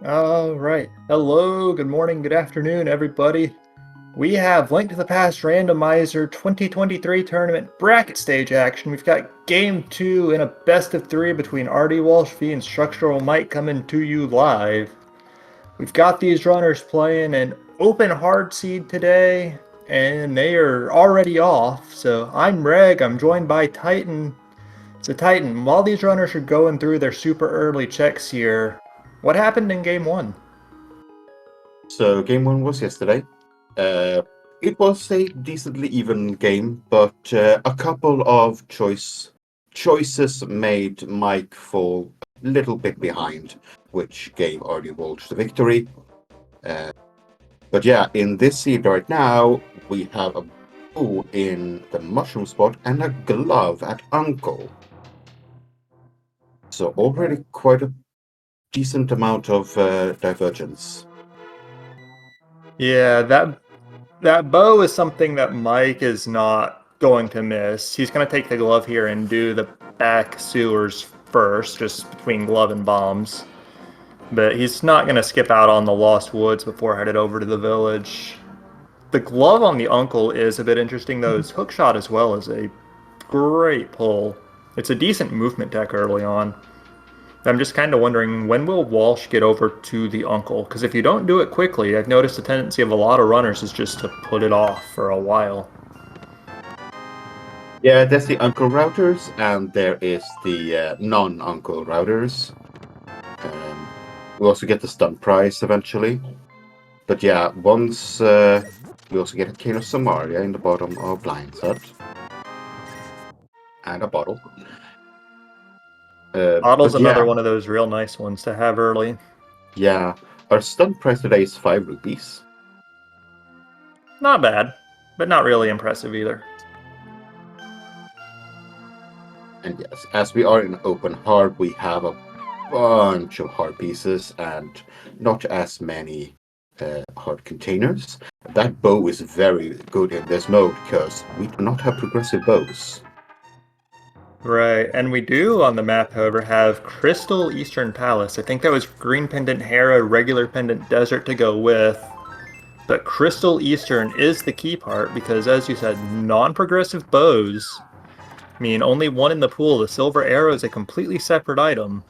All right. Hello, good morning, good afternoon, everybody. We have Link to the Past Randomizer 2023 Tournament Bracket Stage action. We've got Game 2 in a best-of-3 between rdwalshv and StructuralMike coming to you live. We've got these runners playing an open hard seed today, and they are already off. So I'm Reg, I'm joined by Titan. So Titan, while these runners are going through their super early checks here, what happened in Game 1? So game one was yesterday. It was a decently even game, but a couple of choices made Mike fall a little bit behind, which gave rdwalshv the victory. But yeah, in this seed right now, we have a bow in the mushroom spot and a glove at Uncle. So already quite a decent amount of divergence. Yeah, that bow is something that Mike is not going to miss. He's going to take the glove here and do the back sewers first, just between glove and bombs. But he's not going to skip out on the Lost Woods before headed over to the village. The glove on the Uncle is a bit interesting, though. His hook shot as well is a great pull. It's a decent movement deck early on. I'm just kind of wondering, when will Walsh get over to the Uncle? Because if you don't do it quickly, I've noticed the tendency of a lot of runners is just to put it off for a while. Yeah, there's the Uncle routers, and there is the non-Uncle routers. We also get the stun prize eventually. But yeah, once we also get a Cane of Samaria in the bottom of blind set. And a bottle. Bottle's another yeah, one of those real nice ones to have early. Yeah, our stun price today is 5 rupees. Not bad, but not really impressive either. And yes, as we are in open hard, we have a bunch of hard pieces and not as many hard containers. That bow is very good in this mode because we do not have progressive bows. Right, and we do on the map, however, have Crystal Eastern Palace. I think that was Green Pendant Hera, regular Pendant Desert to go with. But Crystal Eastern is the key part because, as you said, non-progressive bows mean only one in the pool. The Silver Arrow is a completely separate item.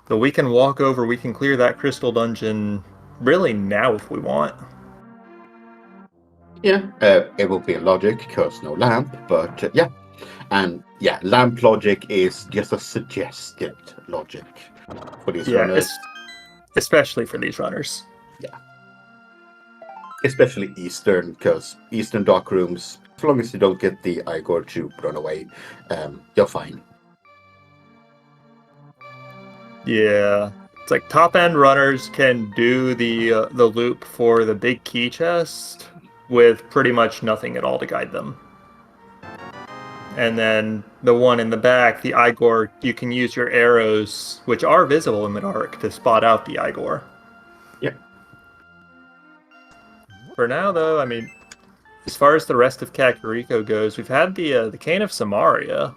But we can walk over, we can clear that Crystal Dungeon really now if we want. Yeah, it will be a logic because no lamp, but yeah. And yeah, lamp logic is just a suggested logic for these runners. Especially for these runners. Yeah. Especially Eastern, because Eastern dock rooms, as long as you don't get the Igor to run away, you're fine. Yeah. It's like top-end runners can do the loop for the big key chest with pretty much nothing at all to guide them. And then the one in the back, the Igor, you can use your arrows, which are visible in the dark, to spot out the Igor. Yep. For now, though, I mean, as far as the rest of Kakariko goes, we've had the Cane of Samaria,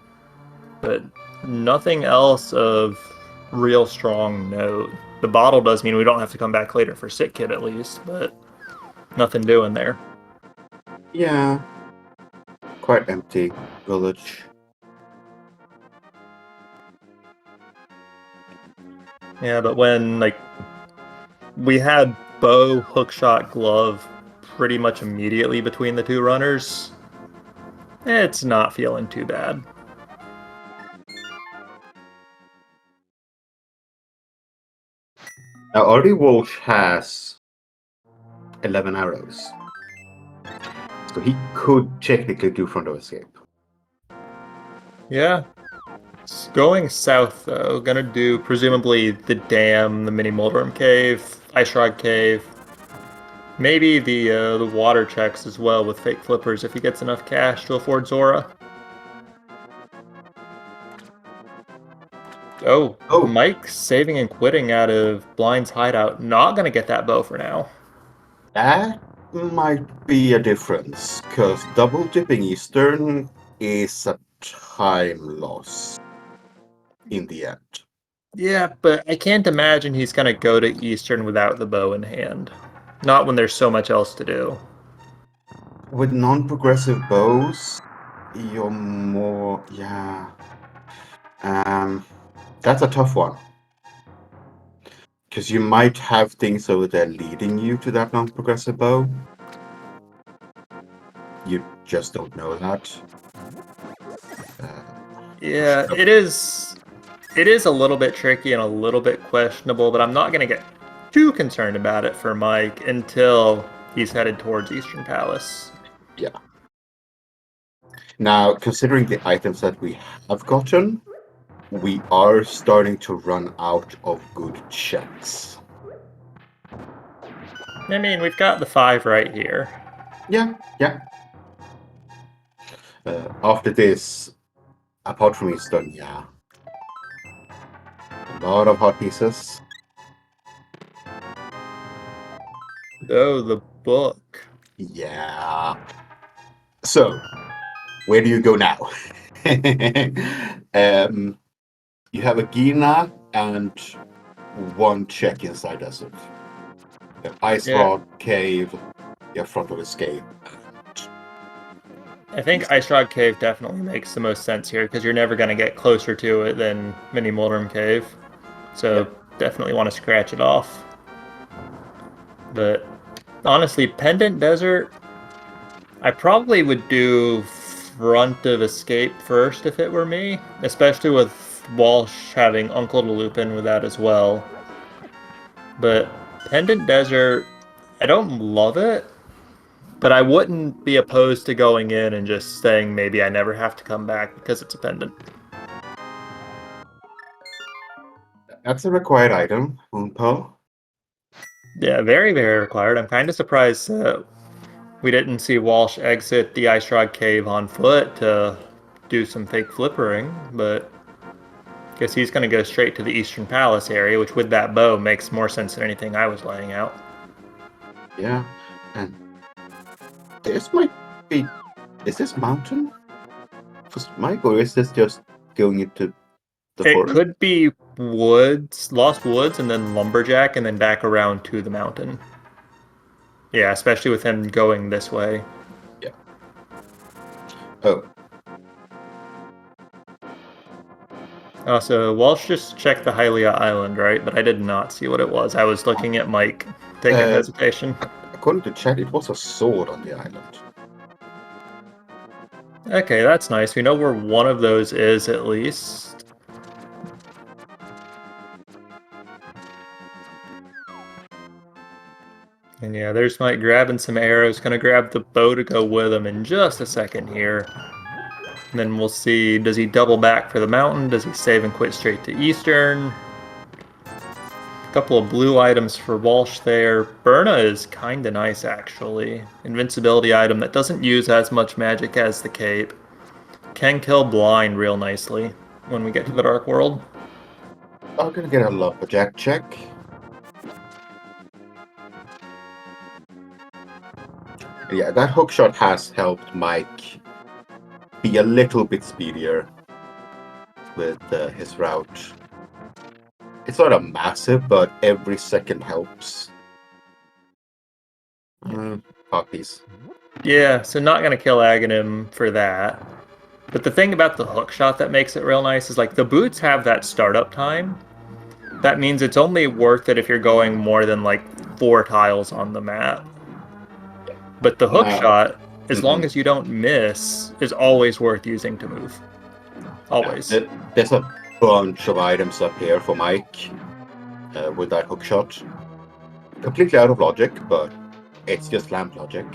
but nothing else of real strong note. The bottle does mean we don't have to come back later for Sick Kid at least, but nothing doing there. Yeah. Quite empty village. Yeah, but when, like, we had bow, hookshot, glove pretty much immediately between the two runners, it's not feeling too bad. Now, rdwalshv has 11 arrows. So he could technically do front of escape. Yeah. It's going south, though. Gonna do, presumably, the dam, the mini Mulderum Cave, Ice Rod Cave. Maybe the water checks as well with fake flippers if he gets enough cash to afford Zora. Oh, Mike saving and quitting out of Blind's hideout. Not gonna get that bow for now. That might be a difference, because double dipping Eastern is a time loss in the end. Yeah, but I can't imagine he's going to go to Eastern without the bow in hand. Not when there's so much else to do. With non-progressive bows, you're more... Yeah. That's a tough one. Because you might have things over there leading you to that non-progressive bow. You just don't know that. Yeah, it is. It is a little bit tricky and a little bit questionable, but I'm not going to get too concerned about it for Mike until he's headed towards Eastern Palace. Yeah. Now, considering the items that we have gotten, we are starting to run out of good checks. I mean, we've got the 5 right here. Yeah. After this, apart from Eastern, yeah. A lot of hot pieces. Oh, the book. Yeah. So, where do you go now? You have a Gina and one check inside desert. You have Ice Yeah. Rock, Cave, you have Front of Escape. I think Ice Rod Cave definitely makes the most sense here because you're never going to get closer to it than Mini Moldrum Cave. So definitely want to scratch it off. But honestly, Pendant Desert, I probably would do Front of Escape first if it were me, especially with Walsh having Uncle to loop in with that as well. But Pendant Desert, I don't love it, but I wouldn't be opposed to going in and just saying maybe I never have to come back because it's a pendant. That's a required item, Moonpearl. Yeah, very, very required. I'm kind of surprised we didn't see Walsh exit the Ice Rod Cave on foot to do some fake flippering, but I guess he's going to go straight to the Eastern Palace area, which with that bow makes more sense than anything I was laying out. Yeah, and this might be... Is this mountain for Mike, or is this just going into the It forest? could be woods, Lost Woods, and then Lumberjack, and then back around to the mountain. Yeah, especially with him going this way. Yeah. Oh. Also, Walsh just checked the Hylia Island, right? But I did not see what it was. I was looking at Mike, taking hesitation. According to chat, it was a sword on the island. Okay, that's nice. We know where one of those is, at least. And yeah, there's Mike grabbing some arrows. Gonna grab the bow to go with him in just a second here. And then we'll see, does he double back for the mountain? Does he save and quit straight to Eastern? A couple of blue items for Walsh there. Burna is kinda nice, actually. Invincibility item that doesn't use as much magic as the cape. Can kill blind real nicely when we get to the Dark World. I'm gonna get a lumberjack check. Yeah, that hookshot has helped Mike be a little bit speedier with his route. It's not a massive, but every second helps. Poppies. Yeah, so not gonna kill Aghanim for that. But the thing about the hookshot that makes it real nice is like the boots have that startup time. That means it's only worth it if you're going more than like 4 tiles on the map. But the hookshot, as long as you don't miss, is always worth using to move. Always. Yeah, there's a bunch of items up here for Mike with that hookshot. Completely out of logic, but it's just lamp logic.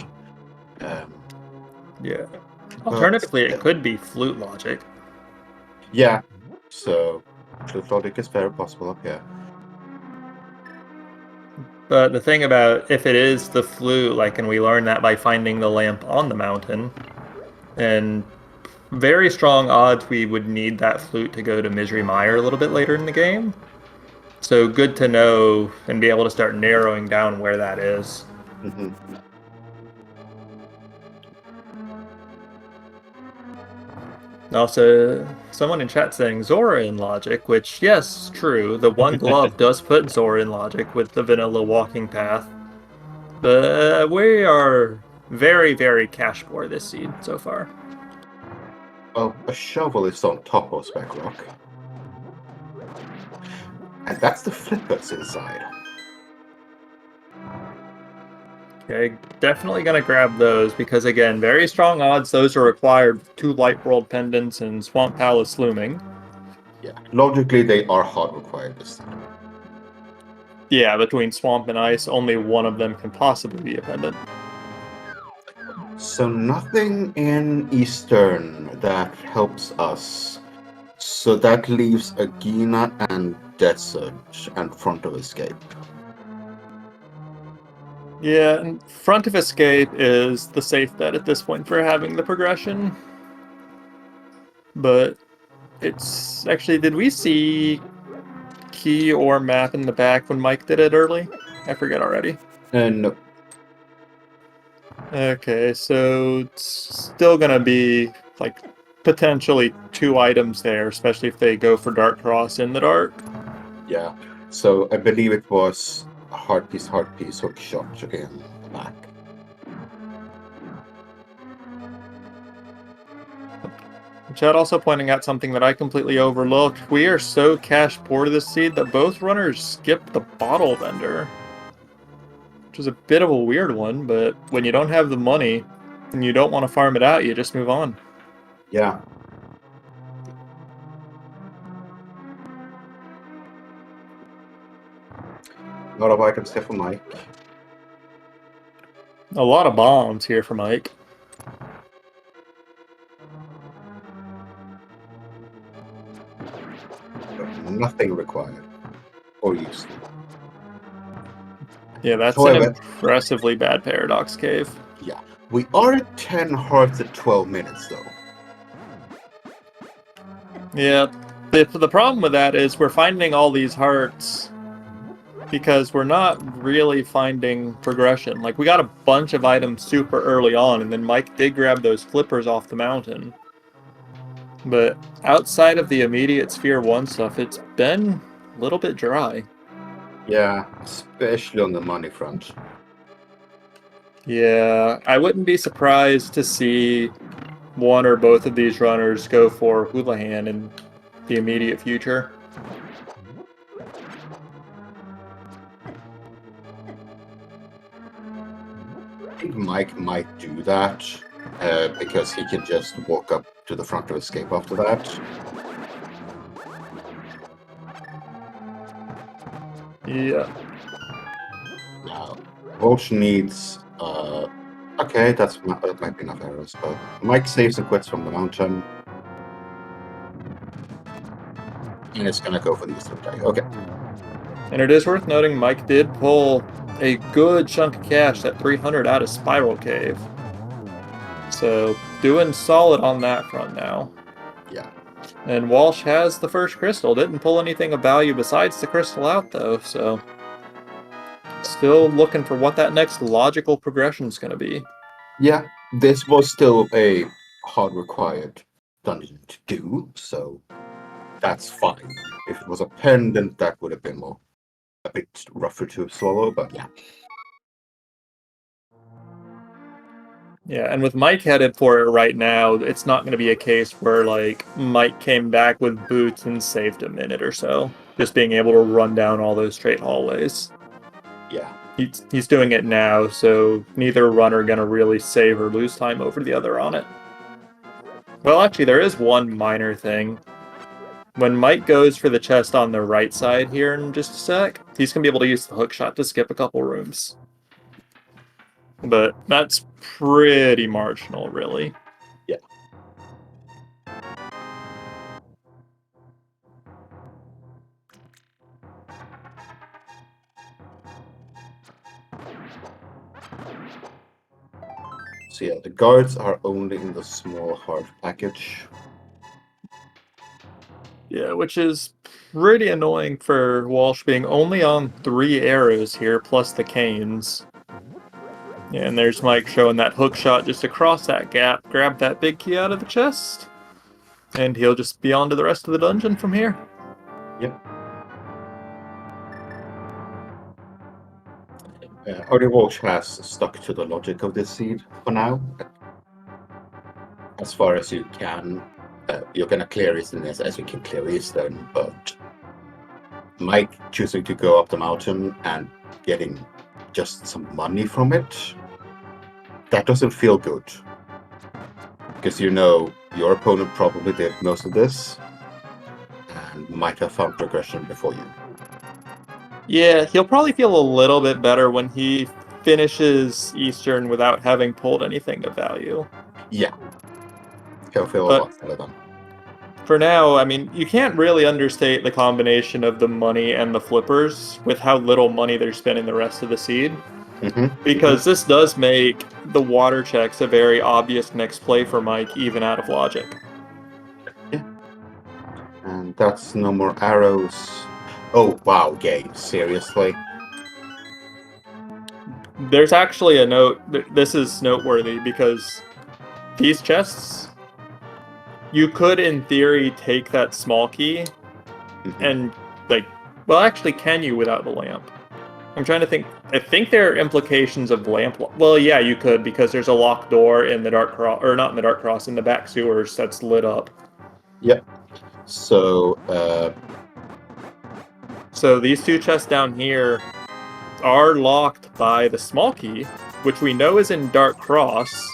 Yeah. Alternatively, it could be flute logic. Yeah, so flute logic is very possible up here. But the thing about if it is the flute, like, and we learn that by finding the lamp on the mountain, and very strong odds we would need that flute to go to Misery Mire a little bit later in the game. So good to know and be able to start narrowing down where that is. Mm-hmm. Also, someone in chat saying Zora in logic, which, yes, true. The one glove does put Zora in logic with the vanilla walking path. But we are very, very cash poor this seed so far. Well, a shovel is on top of Spec Rock. And that's the flippers inside. Okay, definitely gonna grab those because, again, very strong odds those are required. 2 Light World Pendants and Swamp Palace Looming. Yeah, logically they are hard required this time. Yeah, between Swamp and Ice, only one of them can possibly be a pendant. So nothing in Eastern that helps us. So that leaves Agina and Desert and Front of Escape. Yeah, and Front of Escape is the safe bet at this point for having the progression. But it's actually, did we see key or map in the back when Mike did it early? I forget already. And Okay, so it's still gonna be like potentially 2 items there, especially if they go for Dark Cross in the dark. yeah, so I believe it was a heart piece, hook shot in the back. Chad also pointing out something that I completely overlooked. We are so cash poor this seed that both runners skipped the bottle vendor. Which is a bit of a weird one, but when you don't have the money and you don't want to farm it out, you just move on. Yeah. A lot of items here for Mike. A lot of bombs here for Mike. But nothing required or used. Yeah, that's However, an impressively bad Paradox Cave. Yeah, we are at 10 hearts at 12 minutes though. Yeah, the problem with that is we're finding all these hearts because we're not really finding progression. Like, we got a bunch of items super early on, and then Mike did grab those flippers off the mountain. But outside of the immediate Sphere 1 stuff, it's been a little bit dry. Yeah, especially on the money front. Yeah, I wouldn't be surprised to see one or both of these runners go for Houlihan in the immediate future. I think Mike might do that because he can just walk up to the front of Escape after that. Yeah. Now, Walsh needs... okay, that might be enough arrows, but Mike saves and quits from the mountain. And it's gonna go for the Eastern tag. Okay. And it is worth noting Mike did pull a good chunk of cash, that 300 out of Spiral Cave. So, doing solid on that front now. Yeah. And Walsh has the first crystal. Didn't pull anything of value besides the crystal out, though, so... Still looking for what that next logical progression is going to be. Yeah, this was still a hard required dungeon to do, so that's fine. If it was a pendant, that would have been a bit rougher to swallow, but yeah. Yeah, and with Mike headed for it right now, it's not going to be a case where, like, Mike came back with boots and saved a minute or so. Just being able to run down all those straight hallways. Yeah. He's doing it now, so neither runner going to really save or lose time over the other on it. Well, actually, there is one minor thing. When Mike goes for the chest on the right side here in just a sec, he's going to be able to use the hook shot to skip a couple rooms. But that's pretty marginal, really. Yeah. So yeah, the guards are only in the small heart package. Yeah, which is pretty annoying for Walsh being only on 3 arrows here, plus the canes. Yeah, and there's Mike showing that hook shot just across that gap. Grab that big key out of the chest. And he'll just be on to the rest of the dungeon from here. Yep. rdwalshv has stuck to the logic of this seed for now. As far as you can. You're going to clear Eastern as you can clear Eastern, but Mike choosing to go up the mountain and getting just some money from it, that doesn't feel good. Because you know your opponent probably did most of this and might have found progression before you. Yeah, he'll probably feel a little bit better when he finishes Eastern without having pulled anything of value. Yeah. He'll feel a lot better then. For now, I mean, you can't really understate the combination of the money and the flippers with how little money they're spending the rest of the seed. Because this does make the water checks a very obvious next play for Mike, even out of logic. Yeah. And that's no more arrows. Oh, wow, game. Seriously? There's actually a note. This is noteworthy because these chests, you could, in theory, take that small key and, like, well, actually, can you without the lamp? I'm trying to think. I think there are implications of lamp. Well, yeah, you could, because there's a locked door in the Dark Cross, or not in the Dark Cross, in the back sewers that's lit up. Yep. So these two chests down here are locked by the small key, which we know is in Dark Cross.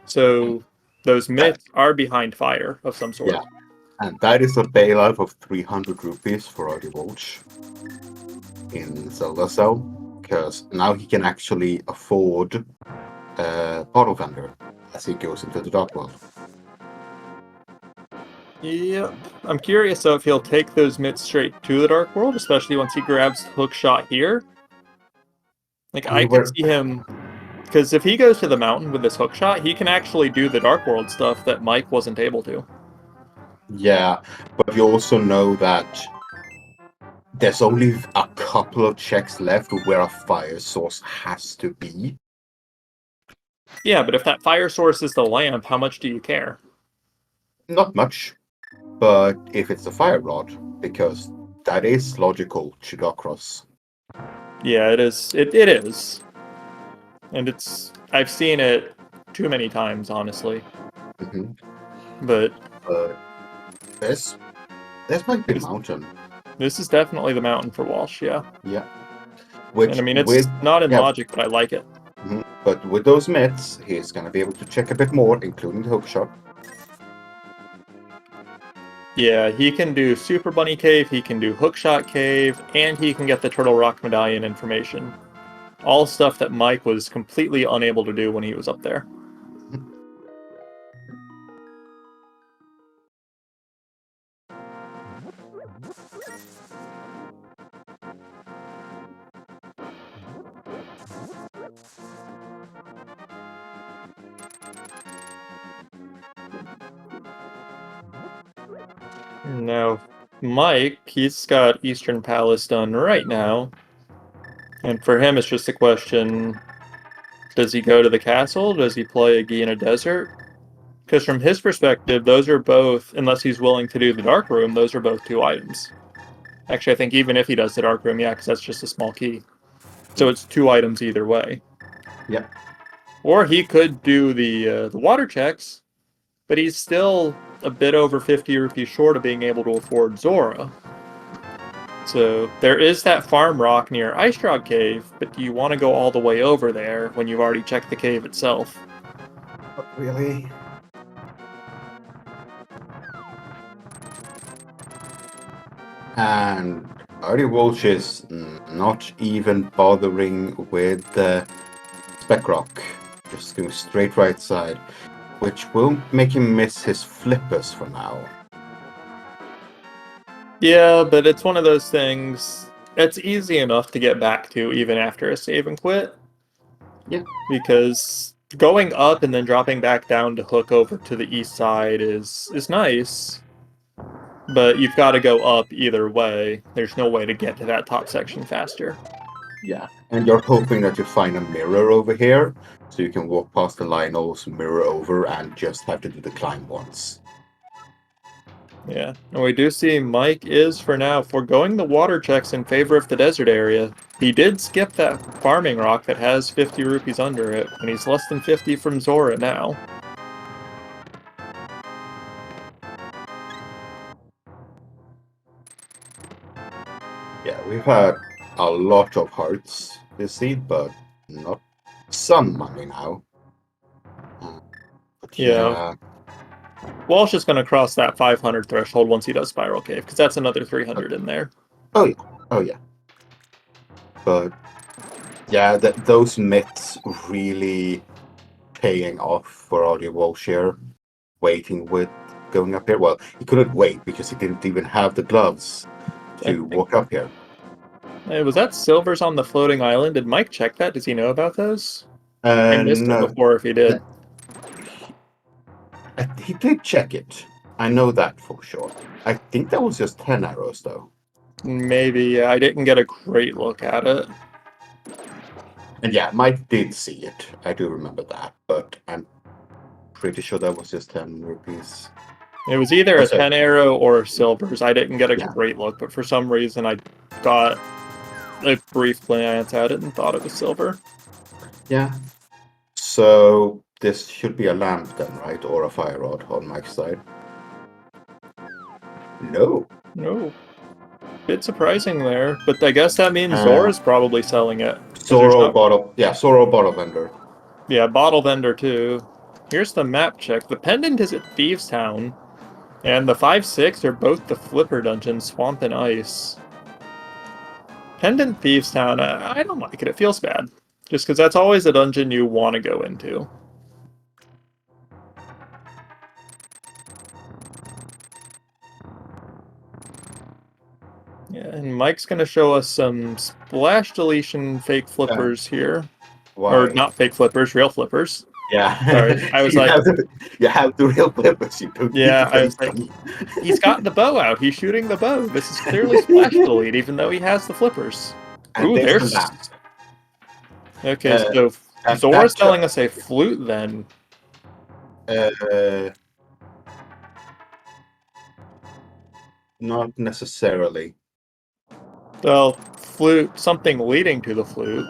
So those myths are behind fire of some sort. Yeah. And that is a bailout of 300 rupees for rdwalshv in Zelda Cell, because now he can actually afford Portal Vendor as he goes into the Dark World. Yep. I'm curious though if he'll take those myths straight to the Dark World, especially once he grabs the hook shot here. Like, I could see him, because if he goes to the mountain with this hook shot, he can actually do the Dark World stuff that Mike wasn't able to. Yeah, but you also know that there's only a couple of checks left where a fire source has to be. Yeah, but if that fire source is the lamp, how much do you care? Not much, but if it's a fire rod, because that is logical to Dark Cross. Yeah, it is. It is. And I've seen it too many times, honestly. But this might be the mountain. This is definitely the mountain for Walsh, yeah. Yeah. And I mean, it's not in logic, but I like it. But with those myths, he's going to be able to check a bit more, including the hookshot. Yeah, he can do Super Bunny Cave, he can do Hookshot Cave, and he can get the Turtle Rock Medallion information. All stuff that Mike was completely unable to do when he was up there. Now, Mike, he's got Eastern Palace done right now. And for him, it's just a question, does he go to the castle? Does he play a Gina Desert? Because from his perspective, those are both, unless he's willing to do the Dark Room, those are both 2 items. Actually, I think even if he does the Dark Room, yeah, because that's just a small key. So it's 2 items either way. Yep. Or he could do the water checks, but he's still a bit over 50 rupees short of being able to afford Zora. So there is that farm rock near Ice Drog Cave, but do you want to go all the way over there when you've already checked the cave itself? Not really. And rdwalshv is not even bothering with the Spec Rock, just going straight right side, which will make him miss his flippers for now. Yeah, but it's one of those things, it's easy enough to get back to even after a save and quit. Yeah. Because going up and then dropping back down to hook over to the east side is nice. But you've got to go up either way. There's no way to get to that top section faster. Yeah, and you're hoping that you find a mirror over here, so you can walk past the Lionel's mirror over and just have to do the climb once. Yeah, and we do see Mike is, for now, foregoing the water checks in favor of the desert area. He did skip that farming rock that has 50 rupees under it, and he's less than 50 from Zora now. Yeah, we've had a lot of hearts this seed, but not some money now. But Yeah. Walsh is going to cross that 500 threshold once he does Spiral Cave, because that's another 300 in there. Oh yeah, oh yeah. But yeah, those myths really paying off for rdwalshv here, waiting with going up here. Well, he couldn't wait because he didn't even have the gloves to walk up here. Hey, was that silvers on the floating island? Did Mike check that? Does he know about those? I missed it before if he did. He did check it. I know that for sure. I think that was just 10 arrows though. Maybe, yeah. I didn't get a great look at it. And yeah, Mike did see it. I do remember that, but I'm pretty sure that was just 10 rupees. It was either a 10 arrow or silvers. I didn't get a great look, but for some reason I got a brief glance at it and thought it was silver. Yeah. So this should be a lamp then, right? Or a fire rod on Mike's side. No. No. Bit surprising there, but I guess that means Zora's probably selling it. Zora bottle. Yeah, Zora bottle vendor. Yeah, bottle vendor too. Here's the map check. The pendant is at Thieves Town, and the 5-6 are both the Flipper dungeons, Swamp and Ice. Pendant Thieves Town, I don't like it. It feels bad. Just because that's always a dungeon you want to go into. Yeah, and Mike's going to show us some splash deletion fake flippers here. Why? Or not fake flippers, real flippers. Yeah. Sorry, I was you like... have the real flippers. You don't yeah, I was like, he's got the bow out. He's shooting the bow. This is clearly splash delete, even though he has the flippers. And ooh, there's... that. Okay, so Zora's telling us a flute then. Not necessarily. Well, flute, something leading to the flute.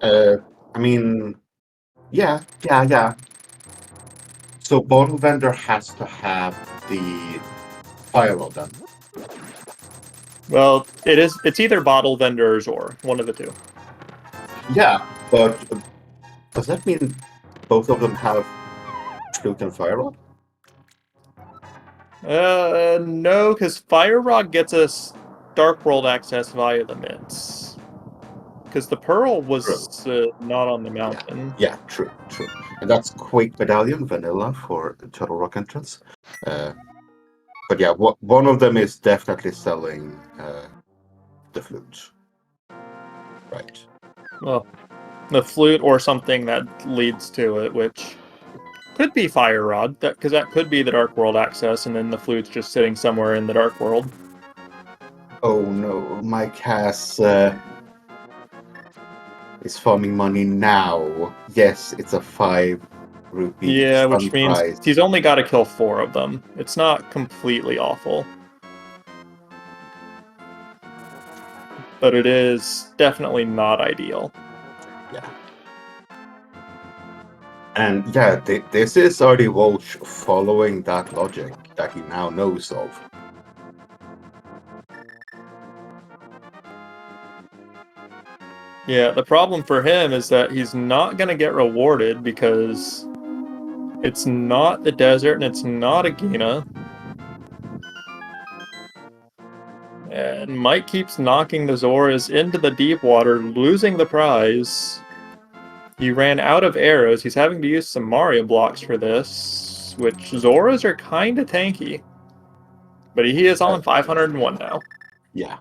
I mean, yeah. So bottle vendor has to have the fire rod then. Well, it's either bottle vendor or Zora, one of the two. Yeah, but does that mean both of them have flute and fire rod? No, because Fire Rod gets us Dark World access via the mints. Because the pearl was not on the mountain. Yeah, true. And that's Quake Medallion Vanilla for Turtle Rock entrance. But yeah, one of them is definitely selling the flute. Right. Well, the flute or something that leads to it, which could be Fire Rod, because that could be the Dark World access, and then the flute's just sitting somewhere in the Dark World. Oh no, Mike has is farming money now. Yes, it's a 5 rupee. Yeah, which means prize. He's only got to kill 4 of them. It's not completely awful. But it is definitely not ideal. Yeah. And yeah, this is rdwalshv following that logic that he now knows of. Yeah, the problem for him is that he's not going to get rewarded because it's not the desert and it's not a Gina. And Mike keeps knocking the Zoras into the deep water, losing the prize. He ran out of arrows. He's having to use some Mario blocks for this, which Zoras are kind of tanky. But he is on 501 now. Yeah,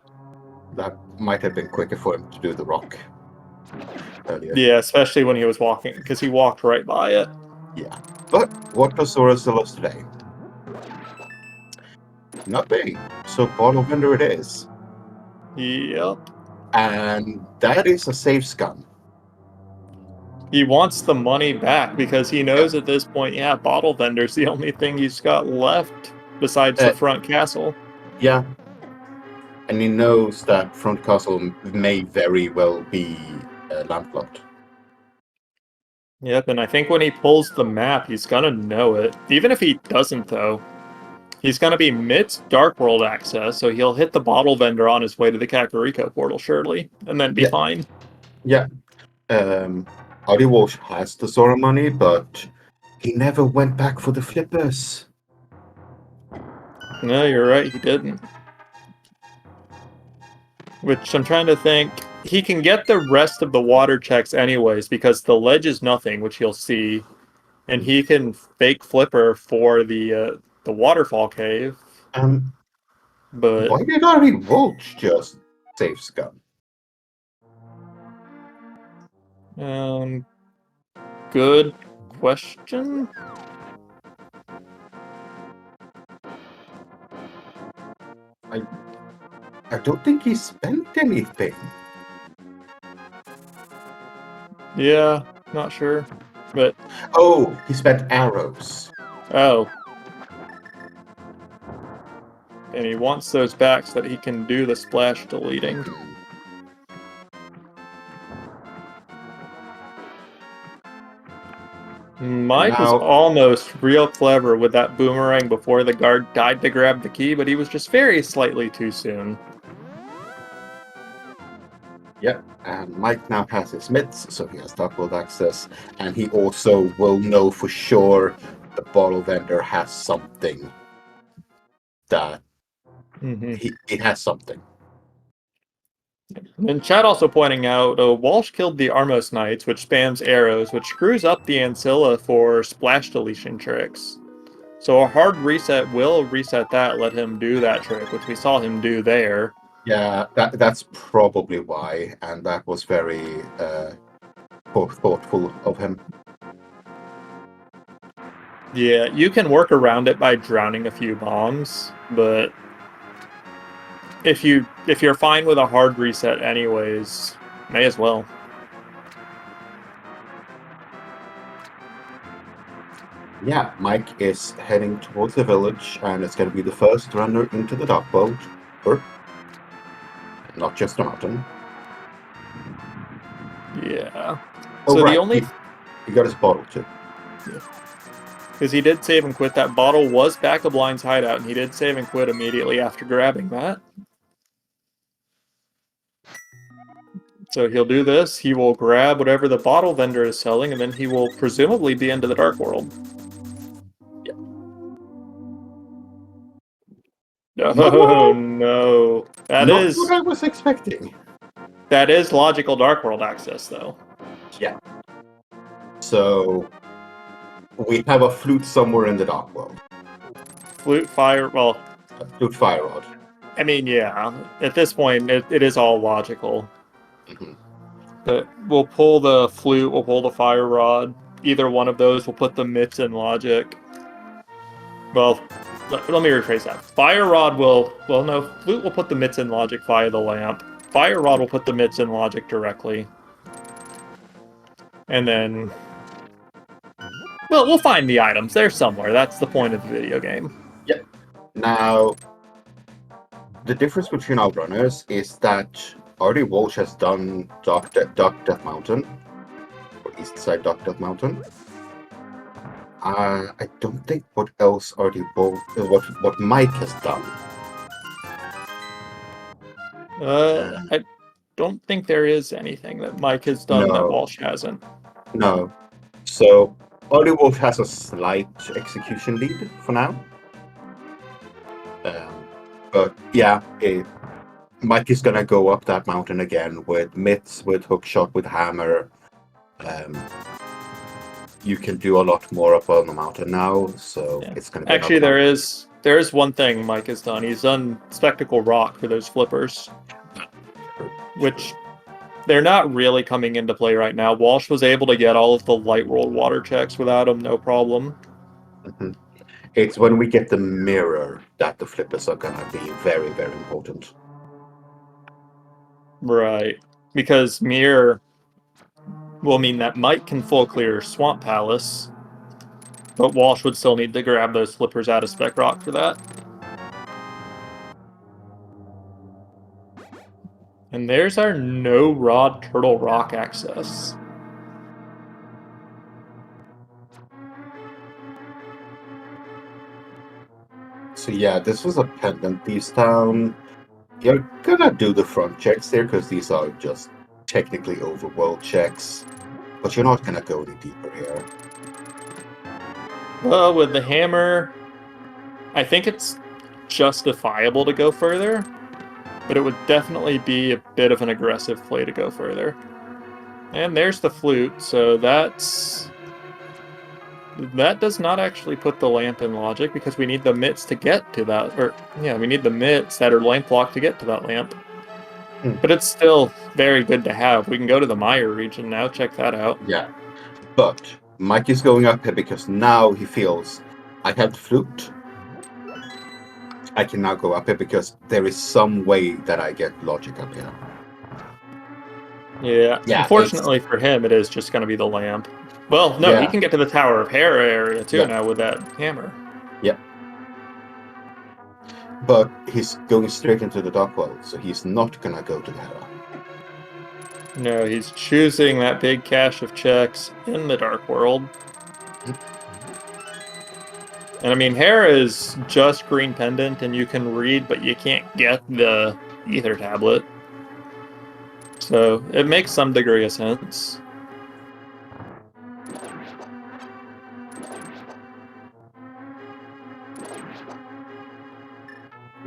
that might have been quicker for him to do the rock earlier. Yeah, especially when he was walking, because he walked right by it. Yeah, but what does Zora sell us today? Nothing. So bottle vendor it is. Yep. And that is a safe scum. He wants the money back because he knows at this point, yeah, bottle vendor's the only thing he's got left. besides the front castle. Yeah. And he knows that front castle may very well be landlocked. Yep, and I think when he pulls the map, he's gonna know it. Even if he doesn't, though, he's gonna be mid-Dark World access, so he'll hit the bottle vendor on his way to the Kakariko portal, surely, and then be fine. Yeah. rdwalshv has the Zora money, but he never went back for the flippers. No, you're right, he didn't. Which I'm trying to think. He can get the rest of the water checks anyways, because the ledge is nothing, which he'll see. And he can fake flipper for the waterfall cave. But why did rdwalshv just save Scum? Good question. I don't think he spent anything. Yeah, not sure. But oh, he spent arrows. Oh. And he wants those back so that he can do the splash deleting. Mike was almost real clever with that boomerang before the guard died to grab the key, but he was just very slightly too soon. Yep, and Mike now has his mitts, so he has Dark World access, and he also will know for sure the bottle vendor has something that it has something. And Chad also pointing out, Walsh killed the Armos Knights, which spams arrows, which screws up the Ancilla for splash deletion tricks. So a hard reset will reset that, let him do that trick, which we saw him do there. Yeah, that's probably why, and that was very thoughtful of him. Yeah, you can work around it by drowning a few bombs, but if you're fine with a hard reset anyways, may as well. Yeah, Mike is heading towards the village, and it's going to be the first runner into the Dark World, or not just the mountain. Yeah. Oh, so right. the only he got his bottle too. Yeah. Because he did save and quit. That bottle was back of Blind's hideout, and he did save and quit immediately after grabbing that. So he'll do this, he will grab whatever the bottle vendor is selling, and then he will presumably be into the Dark World. Yeah. Oh, no. That Not is what I was expecting. That is logical Dark World access, though. Yeah. So we have a flute somewhere in the Dark World. Flute, fire, well... Flute, fire rod. I mean, yeah. At this point, it is all logical. But we'll pull the flute, we'll pull the fire rod. Either one of those will put the mitts in logic. Well, let me rephrase that. Fire rod will... Well, no, flute will put the mitts in logic via the lamp. Fire rod will put the mitts in logic directly. And then... Well, we'll find the items. They're somewhere. That's the point of the video game. Yep. Now, the difference between our runners is that rdwalshv has done Dark Death Mountain, or East Side Dark Death Mountain. I don't think what else what Mike has done. I don't think there is anything that Mike has done that Walsh hasn't. No. So rdwalshv has a slight execution lead for now. But yeah, Mike is gonna go up that mountain again with mitts, with hookshot, with hammer. You can do a lot more up on the mountain now, so it's gonna be actually there is one thing Mike has done. He's done Spectacle Rock for those flippers, which they're not really coming into play right now. Walsh was able to get all of the light world water checks without them, no problem. It's when we get the mirror that the flippers are gonna be very, very important. Right, because mirror will mean that Mike can full clear Swamp Palace, but Walsh would still need to grab those flippers out of Spec Rock for that. And there's our no rod turtle rock access. So yeah, this was a pendant piece down. You're gonna do the front checks there because these are just technically overworld checks, but you're not gonna go any deeper here. Well, with the hammer, I think it's justifiable to go further, but it would definitely be a bit of an aggressive play to go further. And there's the flute, so that does not actually put the lamp in logic because we need the mitts to get to that, or yeah, we need the mitts that are lamp locked to get to that lamp. But it's still very good to have. We can go to the Meyer region now, check that out. Yeah, but Mike is going up here because now he feels I have the flute. I can now go up here because there is some way that I get logic up here. Yeah, unfortunately for him, it is just going to be the lamp. Well, no, he can get to the Tower of Hera area too now with that hammer. Yep. But he's going straight into the Dark World, so he's not going to go to the Hera. No, he's choosing that big cache of checks in the Dark World. And I mean, Hera is just green pendant, and you can read, but you can't get the ether tablet. So it makes some degree of sense.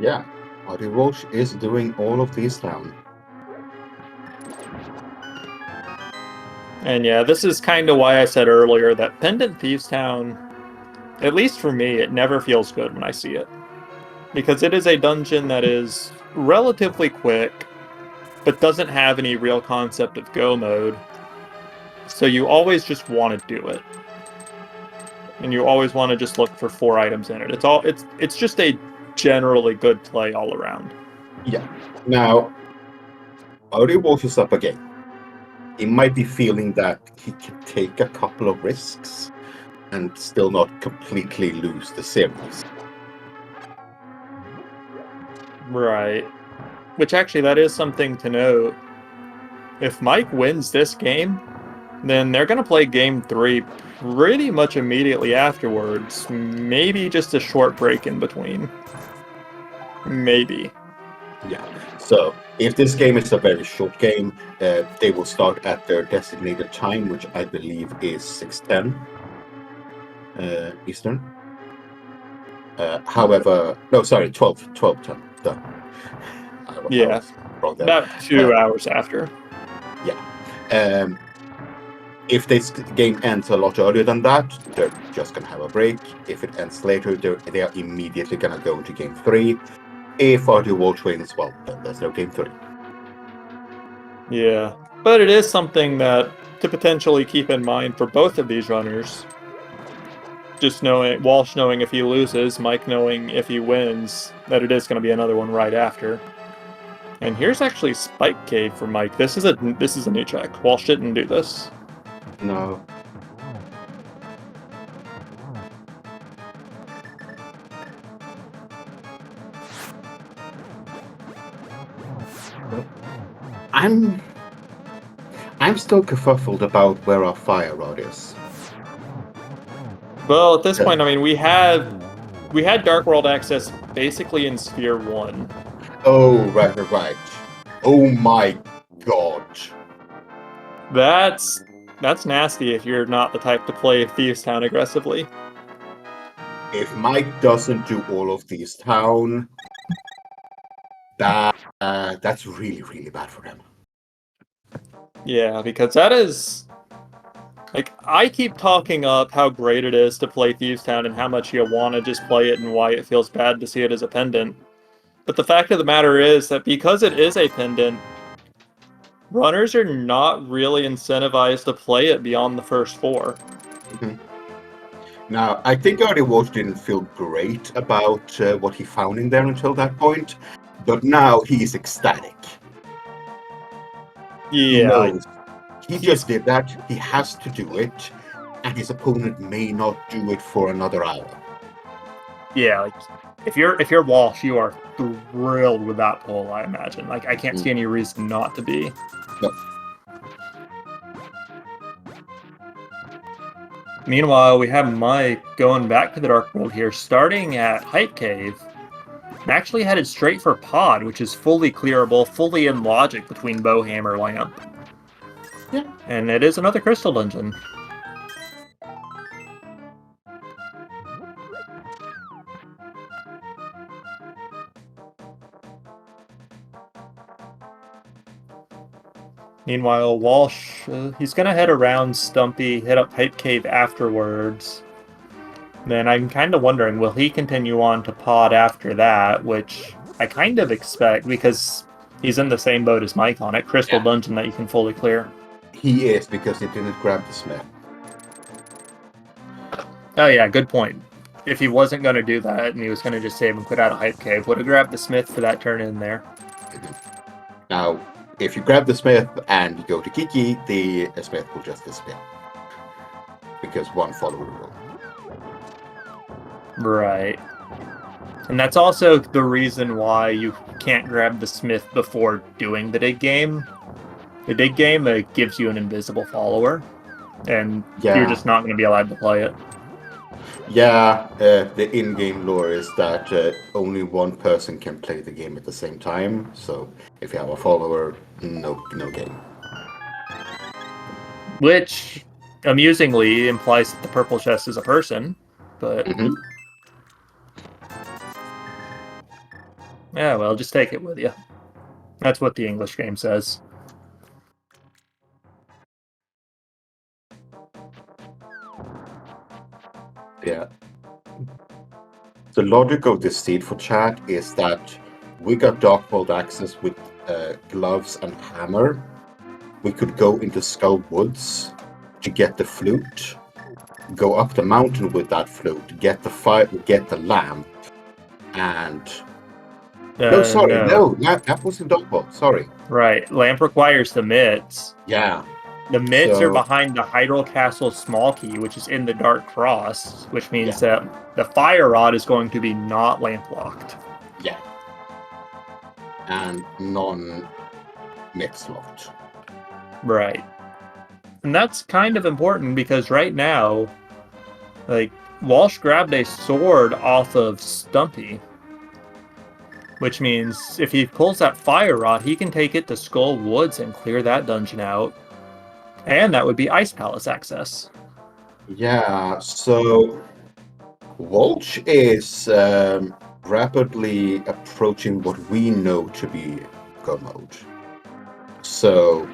Yeah, rdwalshv is doing all of these down. And yeah, this is kind of why I said earlier that Pendant Thieves Town, at least for me, it never feels good when I see it. Because it is a dungeon that is relatively quick, but doesn't have any real concept of go mode. So you always just want to do it. And you always want to just look for 4 items in it. It's just a generally good play all around. Yeah. Now, rdwalshv is up again. He might be feeling that he can take a couple of risks and still not completely lose the series. Right. Which actually, that is something to note. If Mike wins this game, then they're going to play game 3 pretty much immediately afterwards. Maybe just a short break in between. Maybe. Yeah. So if this game is a very short game, they will start at their designated time, which I believe is 6:10 Eastern. However, no, sorry, 12:10. Yeah. Wrong there. About 2 hours after. Yeah. If this game ends a lot earlier than that, they're just going to have a break. If it ends later, they are immediately going to go into game 3. If rdwalshv wins, well, then there's no game 3. Yeah. But it is something that to potentially keep in mind for both of these runners. Just knowing, Walsh knowing if he loses, Mike knowing if he wins, that it is going to be another one right after. And here's actually Spike Cave for Mike. This is a new check. Walsh didn't do this. No. I'm still kerfuffled about where our fire rod is. Well, at this point, I mean, we had Dark World access basically in Sphere 1. Oh, right. Oh my god. That's nasty if you're not the type to play Thieves Town aggressively. If Mike doesn't do all of these town, that's really, really bad for him. Yeah, because that is... Like, I keep talking up how great it is to play Thieves Town and how much you want to just play it and why it feels bad to see it as a pendant. But the fact of the matter is that because it is a pendant, runners are not really incentivized to play it beyond the first 4. Mm-hmm. Now, I think rdwalshv didn't feel great about what he found in there until that point, but now he's ecstatic. Yeah. He knows. He just did that, he has to do it, and his opponent may not do it for another hour. Yeah, like, if you're Walsh, you are thrilled with that pull, I imagine. Like, I can't see any reason not to be. No. Meanwhile, we have Mike going back to the Dark World here, starting at Hype Cave, and actually headed straight for Pod, which is fully clearable, fully in logic between Bow, Hammer, Lamp. Yeah. And it is another Crystal Dungeon. Meanwhile, Walsh, he's going to head around Stumpy, hit up Hype Cave afterwards. Then I'm kind of wondering, will he continue on to Pod after that, which I kind of expect because he's in the same boat as Mike on it, Crystal Dungeon that you can fully clear. He is, because he didn't grab the Smith. Oh yeah, good point. If he wasn't going to do that and he was going to just save and quit out of Hype Cave, would have grabbed the Smith for that turn in there. Now, if you grab the Smith and you go to Kiki, the Smith will just disappear. Because one follower will. Right. And that's also the reason why you can't grab the Smith before doing the dig game. The dig game gives you an invisible follower, and you're just not going to be allowed to play it. Yeah, the in-game lore is that only one person can play the game at the same time. So if you have a follower, no game. Which, amusingly, implies that the purple chest is a person, but... Yeah, well, just take it with you. That's what the English game says. Yeah. The logic of this seed for chat is that we got Dark World access with gloves and hammer. We could go into Skull Woods to get the flute, go up the mountain with that flute, get the fire, get the lamp, and no, that was in Dark World. Sorry. Right, lamp requires the mids. Yeah. The mids are behind the Hyrule Castle small key, which is in the Dark Cross, which means that the fire rod is going to be not lamp locked. Yeah. And non-mix locked. Right. And that's kind of important because right now, like, Walsh grabbed a sword off of Stumpy, which means if he pulls that fire rod, he can take it to Skull Woods and clear that dungeon out. And that would be Ice Palace access. Yeah, so Walsh is rapidly approaching what we know to be go mode. So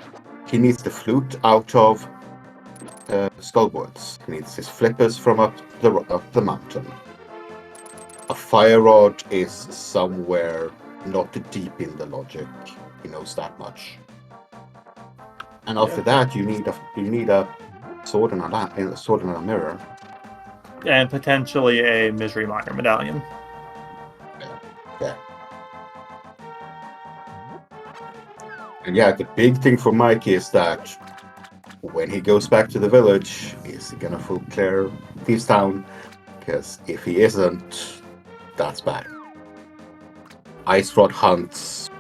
he needs the flute out of Skullwoods. He needs his flippers from up the mountain. A fire rod is somewhere not deep in the logic. He knows that much. And after that, you need a sword and a mirror, and potentially a Misery Miner medallion. Yeah. And yeah, the big thing for Mike is that when he goes back to the village, is he gonna full clear Thieves Town? Because if he isn't, that's bad. Ice Rod hunts.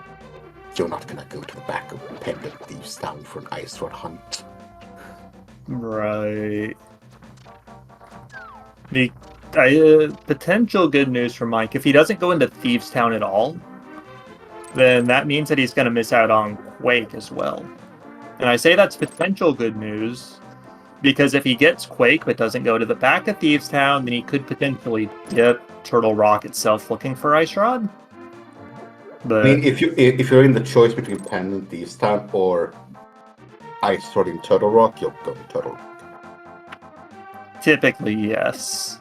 You're not gonna go to the back of Pendant Thieves Town for an Ice Rod hunt. Right. The potential good news for Mike, if he doesn't go into Thieves Town at all, then that means that he's going to miss out on Quake as well. And I say that's potential good news because if he gets Quake but doesn't go to the back of Thieves Town, then he could potentially dip Turtle Rock itself looking for Ice Rod. But, I mean, if you're in the choice between Pendant Thieves Town or Ice Rod in Turtle Rock, you'll go to Turtle Rock. Typically, yes.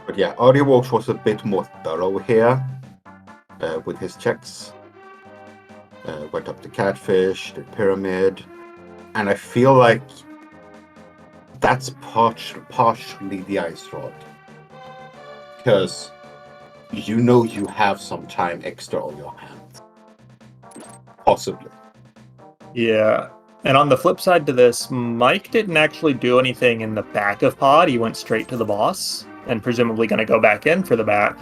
But yeah, rdwalshv was a bit more thorough here with his checks. Went up the Catfish, the Pyramid, and I feel like that's partially the Ice Rod. Because you know you have some time extra on your hands. Possibly. Yeah. And on the flip side to this, Mike didn't actually do anything in the back of pod. He went straight to the boss, and presumably going to go back in for the back.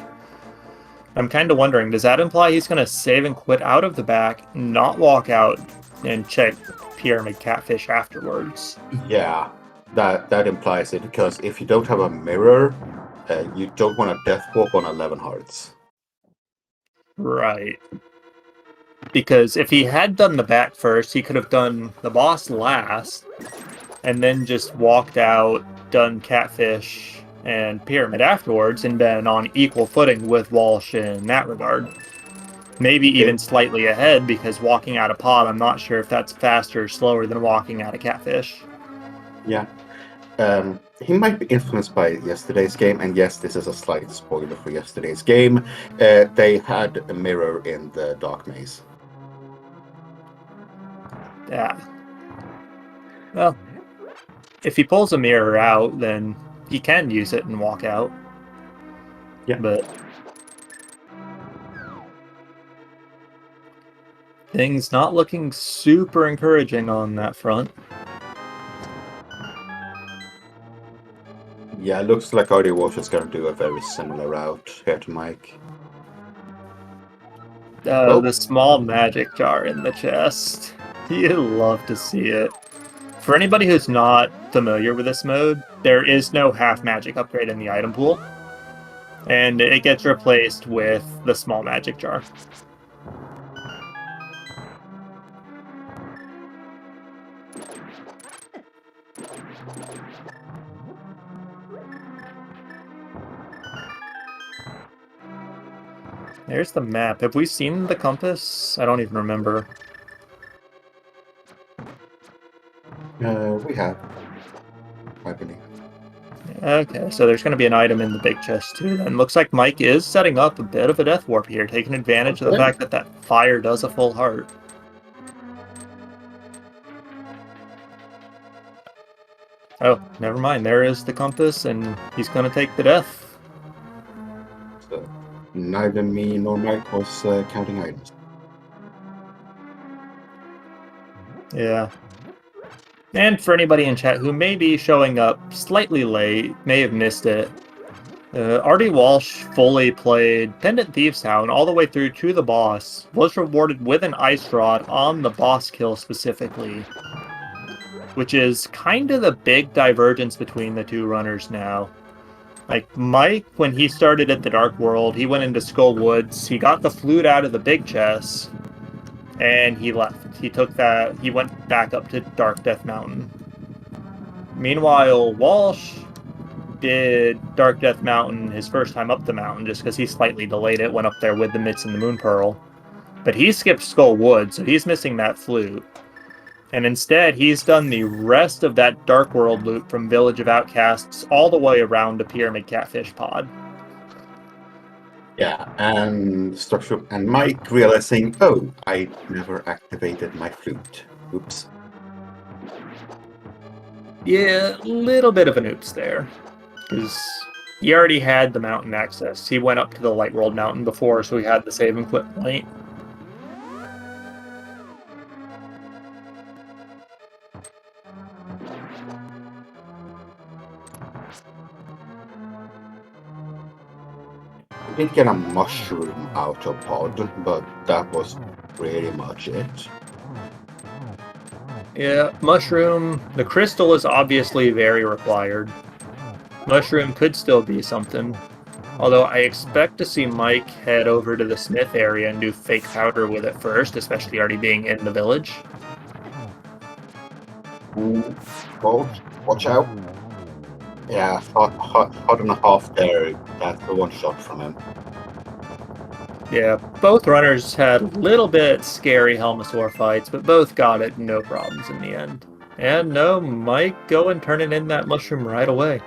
I'm kind of wondering, does that imply he's going to save and quit out of the back, not walk out, and check Pyramid Catfish afterwards? Yeah, that implies it, because if you don't have a mirror, you don't want to death walk on 11 hearts. Right. Because if he had done the back first, he could have done the boss last, and then just walked out, done Catfish and Pyramid afterwards, and been on equal footing with Walsh in that regard. Maybe even slightly ahead, because walking out of pod, I'm not sure if that's faster or slower than walking out of Catfish. Yeah. He might be influenced by yesterday's game, and yes, this is a slight spoiler for yesterday's game. They had a mirror in the Dark Maze. Yeah. Well, if he pulls a mirror out, then he can use it and walk out. Yeah. But things not looking super encouraging on that front. Yeah, it looks like rdwalshv is going to do a very similar route here to Mike. The small magic jar in the chest. You love to see it. For anybody who's not familiar with this mode, there is no half magic upgrade in the item pool, and it gets replaced with the small magic jar. There's the map. Have we seen the compass? I don't even remember. We have, I believe. Okay, so there's going to be an item in the big chest too then. Looks like Mike is setting up a bit of a death warp here, taking advantage of the fact that that fire does a full heart. Oh, never mind. There is the compass, and he's going to take the death. So, neither me nor Mike was counting items. Yeah. And for anybody in chat who may be showing up slightly late, may have missed it, rdwalshv fully played Pendant Thieves Town all the way through to the boss, was rewarded with an ice rod on the boss kill specifically, which is kind of the big divergence between the two runners now. Like, Mike, when he started at the Dark World, he went into Skull Woods, he got the flute out of the big chest, and he left. He took that, he went back up to Dark Death Mountain. Meanwhile, Walsh did Dark Death Mountain his first time up the mountain, just because he slightly delayed it, went up there with the Mitts and the Moon Pearl. But he skipped Skull Wood, so he's missing that flute. And instead, he's done the rest of that Dark World loop from Village of Outcasts all the way around to Pyramid Catfish Pod. Yeah, and Mike realizing, oh, I never activated my flute. Oops. Yeah, a little bit of an oops there. Because he already had the mountain access. He went up to the Light World Mountain before, so he had the save and quit point. We did get a mushroom out of pod, but that was pretty much it. Yeah, mushroom. The crystal is obviously very required. Mushroom could still be something. Although I expect to see Mike head over to the smith area and do fake powder with it first, especially already being in the village. Oh, watch out. Yeah, hot and a half there. That's the one shot from him. Yeah, both runners had a little bit scary Helmasaur fights, but both got it, no problems in the end. And no, Mike, go and turn it in that mushroom right away.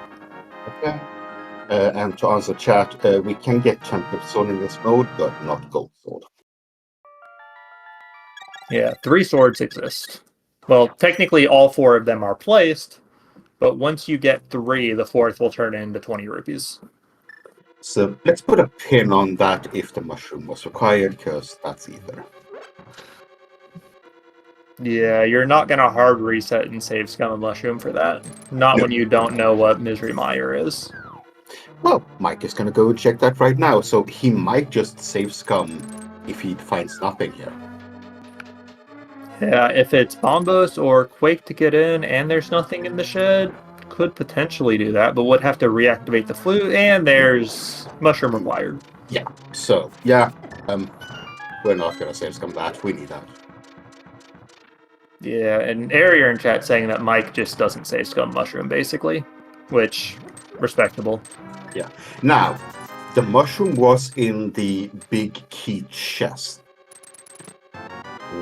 Okay. And to answer chat, we can get Tempered Sword in this mode, but not Gold Sword. Yeah, 3 swords exist. Well, technically all 4 of them are placed, but once you get 3, the 4th will turn into 20 rupees. So let's put a pin on that if the mushroom was required, because that's either. Yeah, you're not gonna hard reset and save Scum and Mushroom for that. Not No. when you don't know what Misery Mire is. Well, Mike is gonna go and check that right now, so he might just save Scum if he finds nothing here. Yeah, if it's Bombos or Quake to get in and there's nothing in the shed, could potentially do that, but would have to reactivate the flute, and there's Mushroom required. Yeah. So yeah, we're not gonna save Scum that. We need that. Yeah, and Arier in chat saying that Mike just doesn't save Scum Mushroom, basically, which, respectable. Yeah. Now, the mushroom was in the big key chest,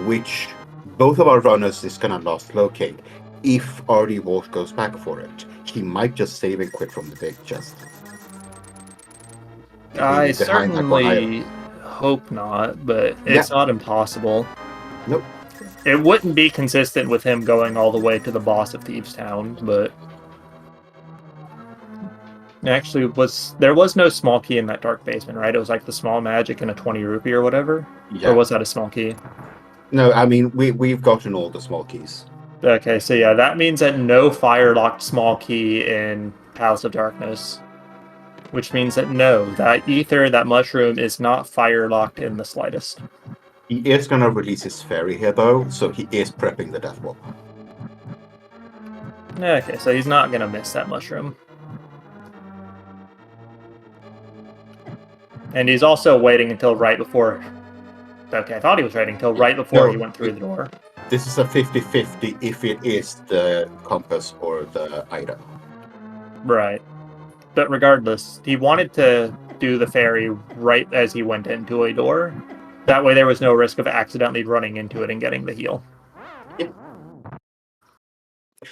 which both of our runners is gonna last locate. If rdwalshv goes back for it, he might just save and quit from the big chest. I Behind that one item. certainly hope not, but Yeah. it's not impossible. Nope. It wouldn't be consistent with him going all the way to the boss of Thieves Town, but actually there was no small key in that dark basement, right? It was like the small magic and a 20 rupee or whatever. Yeah. Or was that a small key? No, I mean we've gotten all the small keys. Okay, so yeah, that means that no fire locked small key in Palace of Darkness. Which means that no, that ether, that mushroom is not fire locked in the slightest. He is gonna release his fairy here though, so he is prepping the death wall. Okay, so he's not gonna miss that mushroom. And he's also waiting until right before... Okay, I thought he was waiting until right before he went through the door. This is a 50-50 if it is the compass or the item. Right. But regardless, he wanted to do the fairy right as he went into a door. That way there was no risk of accidentally running into it and getting the heal. Yeah.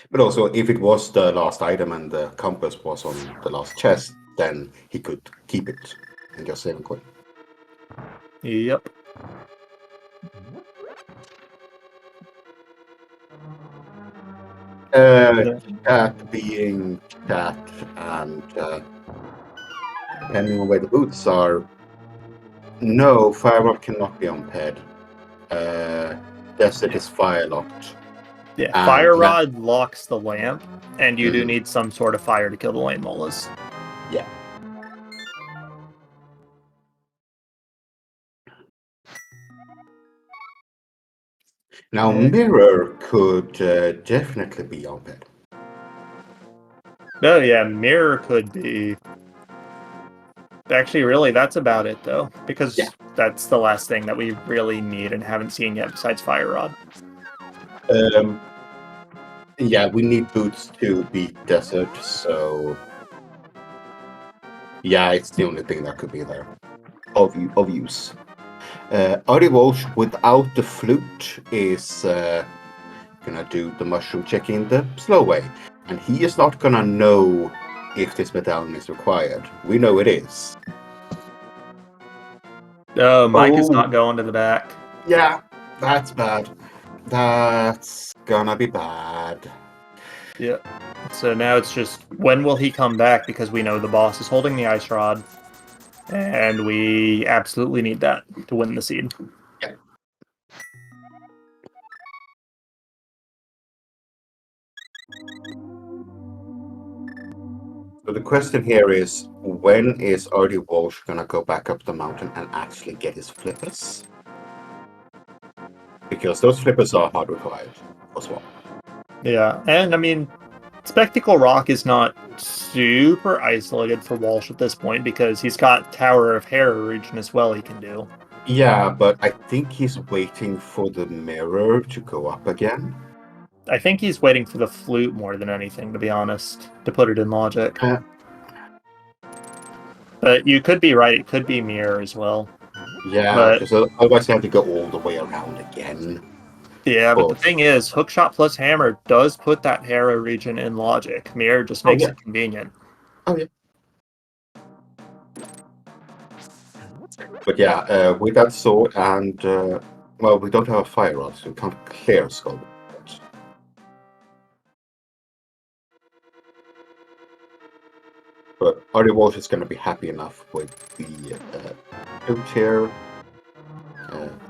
But also, if it was the last item and the compass was on the last chest, then he could keep it and just save and quit. Yep. Chat being chat, and depending on where the boots are, no, Firewall cannot be on ped. Desert is fire locked. Yeah, And Fire Rod locks the lamp, and you do Mhm. need some sort of fire to kill the lane molas. Yeah. Now, Mirror could definitely be on ped. Oh yeah, Mirror could be. Actually, really, that's about it, though, because that's the last thing that we really need and haven't seen yet besides Fire Rod. Yeah, we need boots to beat Desert, so yeah, it's the only thing that could be there of use. rdwalshv without the flute is gonna do the mushroom checking the slow way, and he is not gonna know if this medallion is required. We know it is. Oh, Mike is not going to the back. Yeah, that's bad. That's gonna be bad. Yep. So now it's just, when will he come back? Because we know the boss is holding the ice rod, and we absolutely need that to win the seed. Yeah. So the question here is, when is rdwalshv gonna go back up the mountain and actually get his flippers? Because those flippers are hard required as well. Yeah, and I mean, Spectacle Rock is not super isolated for Walsh at this point because he's got Tower of Terror region as well he can do. Yeah, but I think he's waiting for the mirror to go up again. I think he's waiting for the flute more than anything, to be honest, to put it in logic. But you could be right, it could be Mirror as well. Yeah, because otherwise they have to go all the way around again. Yeah, but the thing is, Hookshot plus Hammer does put that Hera region in logic. Mirror just makes it convenient. Oh, yeah. But yeah, with that sword and, well, we don't have a fire rod, so we can't clear Skull. But rdwalshv is going to be happy enough with the flute here.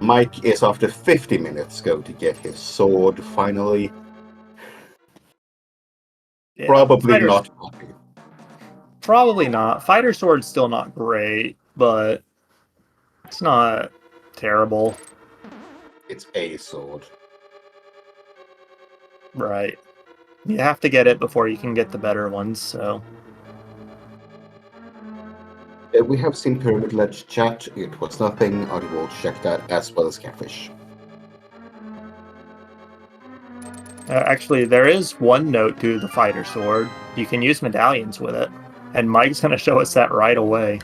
Mike is after 50 minutes going to get his sword finally. Yeah, Probably not happy. Probably not. Fighter sword's still not great, but it's not terrible. It's a sword. Right. You have to get it before you can get the better ones, so... We have seen Pyramid Ledge chat. It was nothing. rdwalshv checked that, as well as Catfish. Actually, there is one note to the fighter sword. You can use medallions with it. And Mike's going to show us that right away.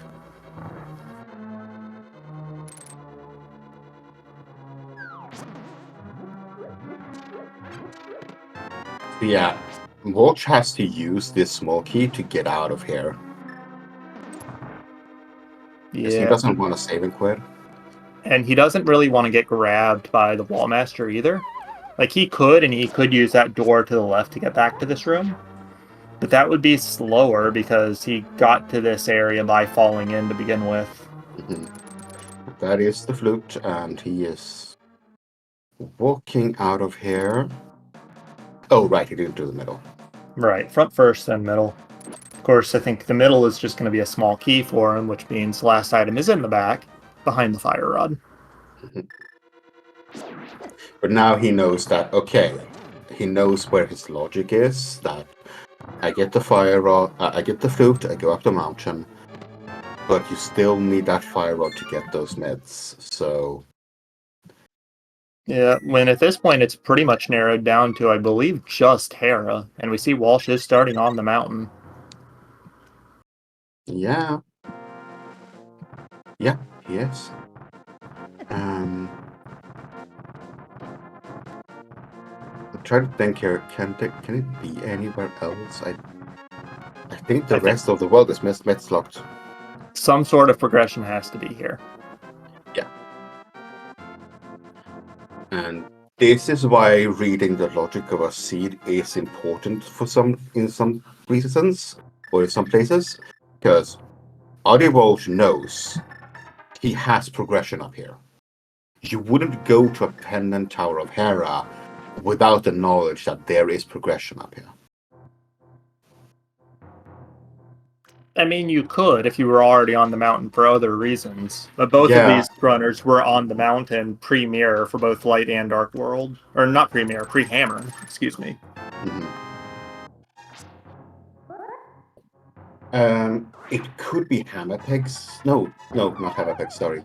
Yeah, Walsh has to use this small key to get out of here. Because he doesn't want to save and quit. And he doesn't really want to get grabbed by the Wallmaster either. Like, he could, and he could use that door to the left to get back to this room. But that would be slower because he got to this area by falling in to begin with. Mm-hmm. That is the flute, and he is walking out of here. Oh, right, he didn't do the middle. Right, front first, then middle. Of course, I think the middle is just going to be a small key for him, which means the last item is in the back, behind the fire rod. Mm-hmm. But now he knows that, okay, he knows where his logic is, that I get the fire rod, I get the flute, I go up the mountain, but you still need that fire rod to get those meds, so... Yeah, when at this point it's pretty much narrowed down to, I believe, just Hera, and we see Walsh is starting on the mountain. Yeah. Yeah, he is. I'm trying to think here, can it be anywhere else? I think the rest of the world is meds-locked. Some sort of progression has to be here. Yeah. And this is why reading the logic of a seed is important in some reasons, or in some places, because rdwalshv knows he has progression up here. You wouldn't go to a pendant tower of Hera without the knowledge that there is progression up here. I mean, you could if you were already on the mountain for other reasons. But both of these runners were on the mountain pre-mirror for both Light and Dark World. Or not pre-mirror, pre-hammer, excuse me. Mm-hmm. It could be hammer pegs. No, not hammer pegs, sorry.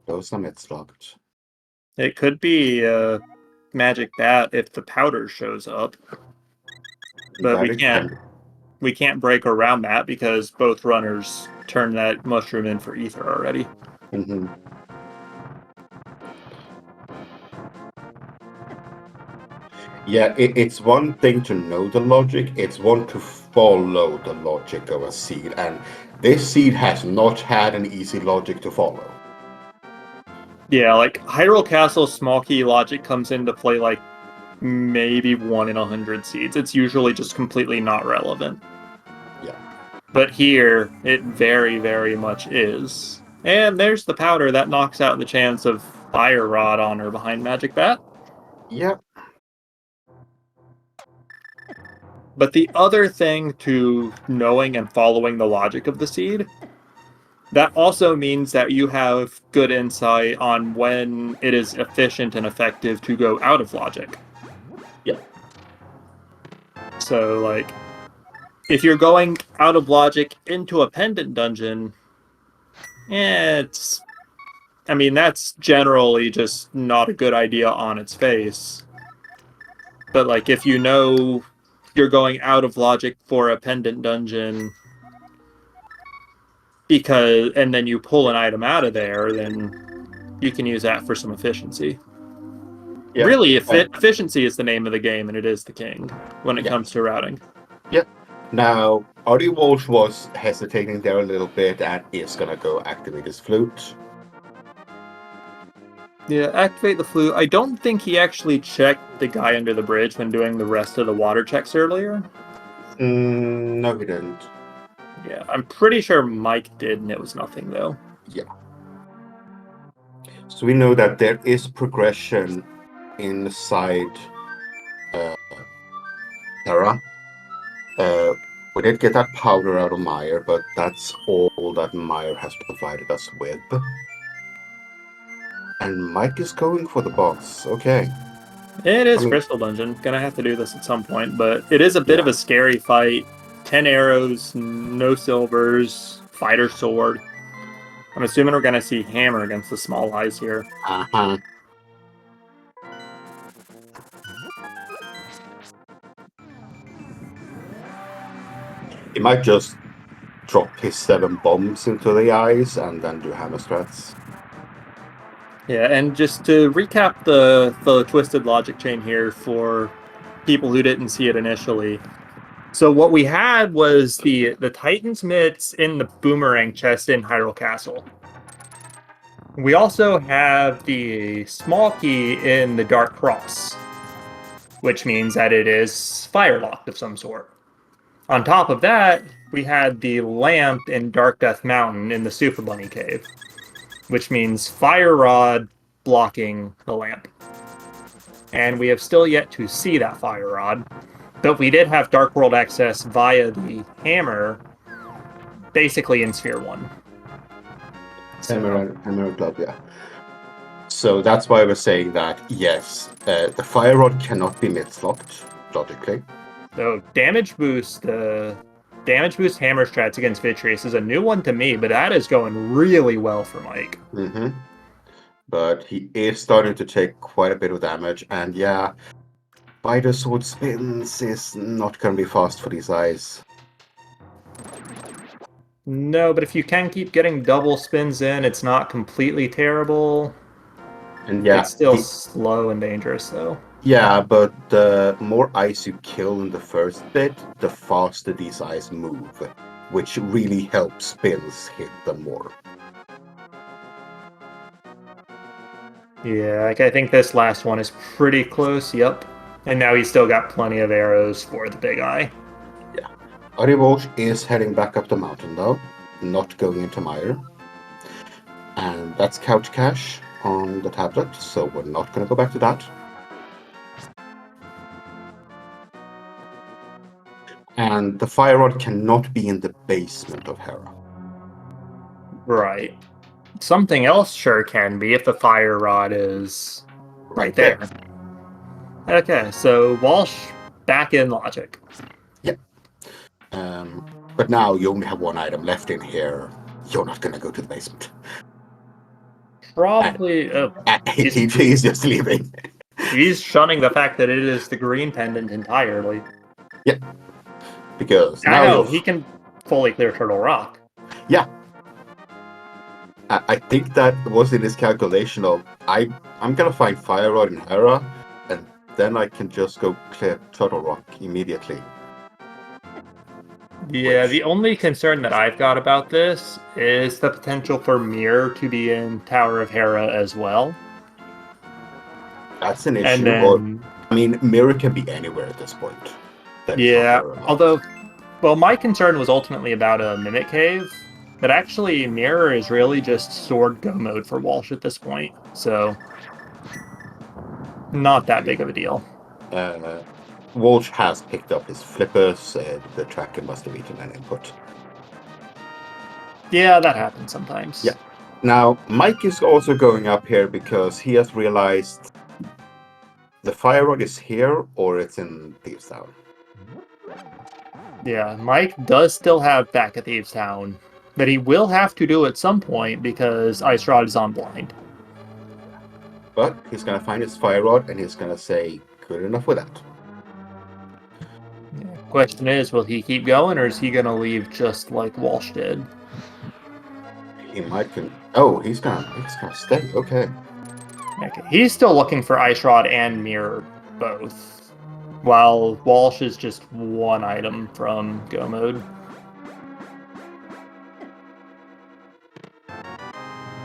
Those are meds-locked. It could be Magic Bat if the powder shows up. But we can't break around that because both runners turned that mushroom in for ether already. Mm-hmm. Yeah, it's one thing to know the logic, it's one to follow the logic of a seed, and this seed has not had an easy logic to follow. Yeah, like Hyrule Castle small key logic comes into play like maybe 1 in 100 seeds. It's usually just completely not relevant. Yeah. But here, it very, very much is. And there's the powder that knocks out the chance of Fire Rod on her behind Magic Bat. Yep. But the other thing to knowing and following the logic of the seed, that also means that you have good insight on when it is efficient and effective to go out of logic. Yeah. So, like, if you're going out of logic into a pendant dungeon, that's generally just not a good idea on its face. But, like, if you know you're going out of logic for a pendant dungeon and then you pull an item out of there, then you can use that for some efficiency. Yeah. Really, efficiency is the name of the game, and it is the king when it comes to routing. Yep. Now, rdwalshv was hesitating there a little bit and is gonna go activate his flute. Yeah, activate the flute. I don't think he actually checked the guy under the bridge when doing the rest of the water checks earlier. No, he didn't. Yeah, I'm pretty sure Mike did, and it was nothing, though. Yeah. So we know that there is progression inside Terra. We did get that powder out of Meyer, but that's all that Meyer has provided us with. And Mike is going for the boss. Okay. It is I mean, Crystal Dungeon. Gonna have to do this at some point, but it is a bit yeah. of a scary fight. 10 arrows, no silvers, fighter sword. I'm assuming we're gonna see hammer against the small eyes here. Uh-huh. He might just drop his 7 bombs into the eyes and then do hammer strats. Yeah, and just to recap the twisted logic chain here for people who didn't see it initially. So what we had was the Titan's mitts in the boomerang chest in Hyrule Castle. We also have the small key in the Dark Cross, which means that it is fire locked of some sort. On top of that, we had the lamp in Dark Death Mountain in the Super Bunny Cave, which means fire rod blocking the lamp. And we have still yet to see that fire rod, but we did have Dark World access via the hammer, basically in Sphere 1. Hammer glove, yeah. So that's why we're saying that, yes, the fire rod cannot be mid-locked, logically. So damage boost hammer strats against Vitreous is a new one to me, but that is going really well for Mike. Mm-hmm. But he is starting to take quite a bit of damage, and yeah, Spider Sword Spins is not going to be fast for these eyes. No, but if you can keep getting double spins in, it's not completely terrible. And yeah, It's still slow and dangerous, though. yeah, but the more eyes you kill in the first bit, the faster these eyes move, which really helps spins hit them more. Yeah, like I think this last one is pretty close, yep. And now he's still got plenty of arrows for the big eye. Yeah. rdwalshv is heading back up the mountain, though, not going into Mire. And that's couch cache on the tablet, so we're not going to go back to that. And the fire rod cannot be in the basement of Hera. Right. Something else sure can be if the fire rod is right there. Okay, so Walsh back in logic. Yep. But now you only have one item left in here. You're not going to go to the basement. Probably. He's just leaving. He's shunning the fact that it is the green pendant entirely. Yep. Because I now know he can fully clear Turtle Rock. Yeah. I think that was in his calculation of I'm gonna find Fire Rod in Hera, and then I can just go clear Turtle Rock immediately. Yeah, the only concern that I've got about this is the potential for Mirror to be in Tower of Hera as well. That's an issue. And then, I mean, Mirror can be anywhere at this point. Yeah, although, well, my concern was ultimately about a Mimic Cave, but actually Mirror is really just Sword Go mode for Walsh at this point, so not that big of a deal. Walsh has picked up his flippers, the tracker must have eaten an input. Yeah, that happens sometimes. Yeah. Now, Mike is also going up here because he has realized the fire rod is here or it's in Thieves Town. Yeah, Mike does still have back at Thieves Town, but he will have to do at some point because Ice Rod is on blind. But he's going to find his fire rod and he's going to say, good enough with that. Yeah. Question is, will he keep going or is he going to leave just like Walsh did? He might. Oh, he's gonna stay. Okay. Okay. He's still looking for Ice Rod and Mirror both, while Walsh is just one item from Go mode.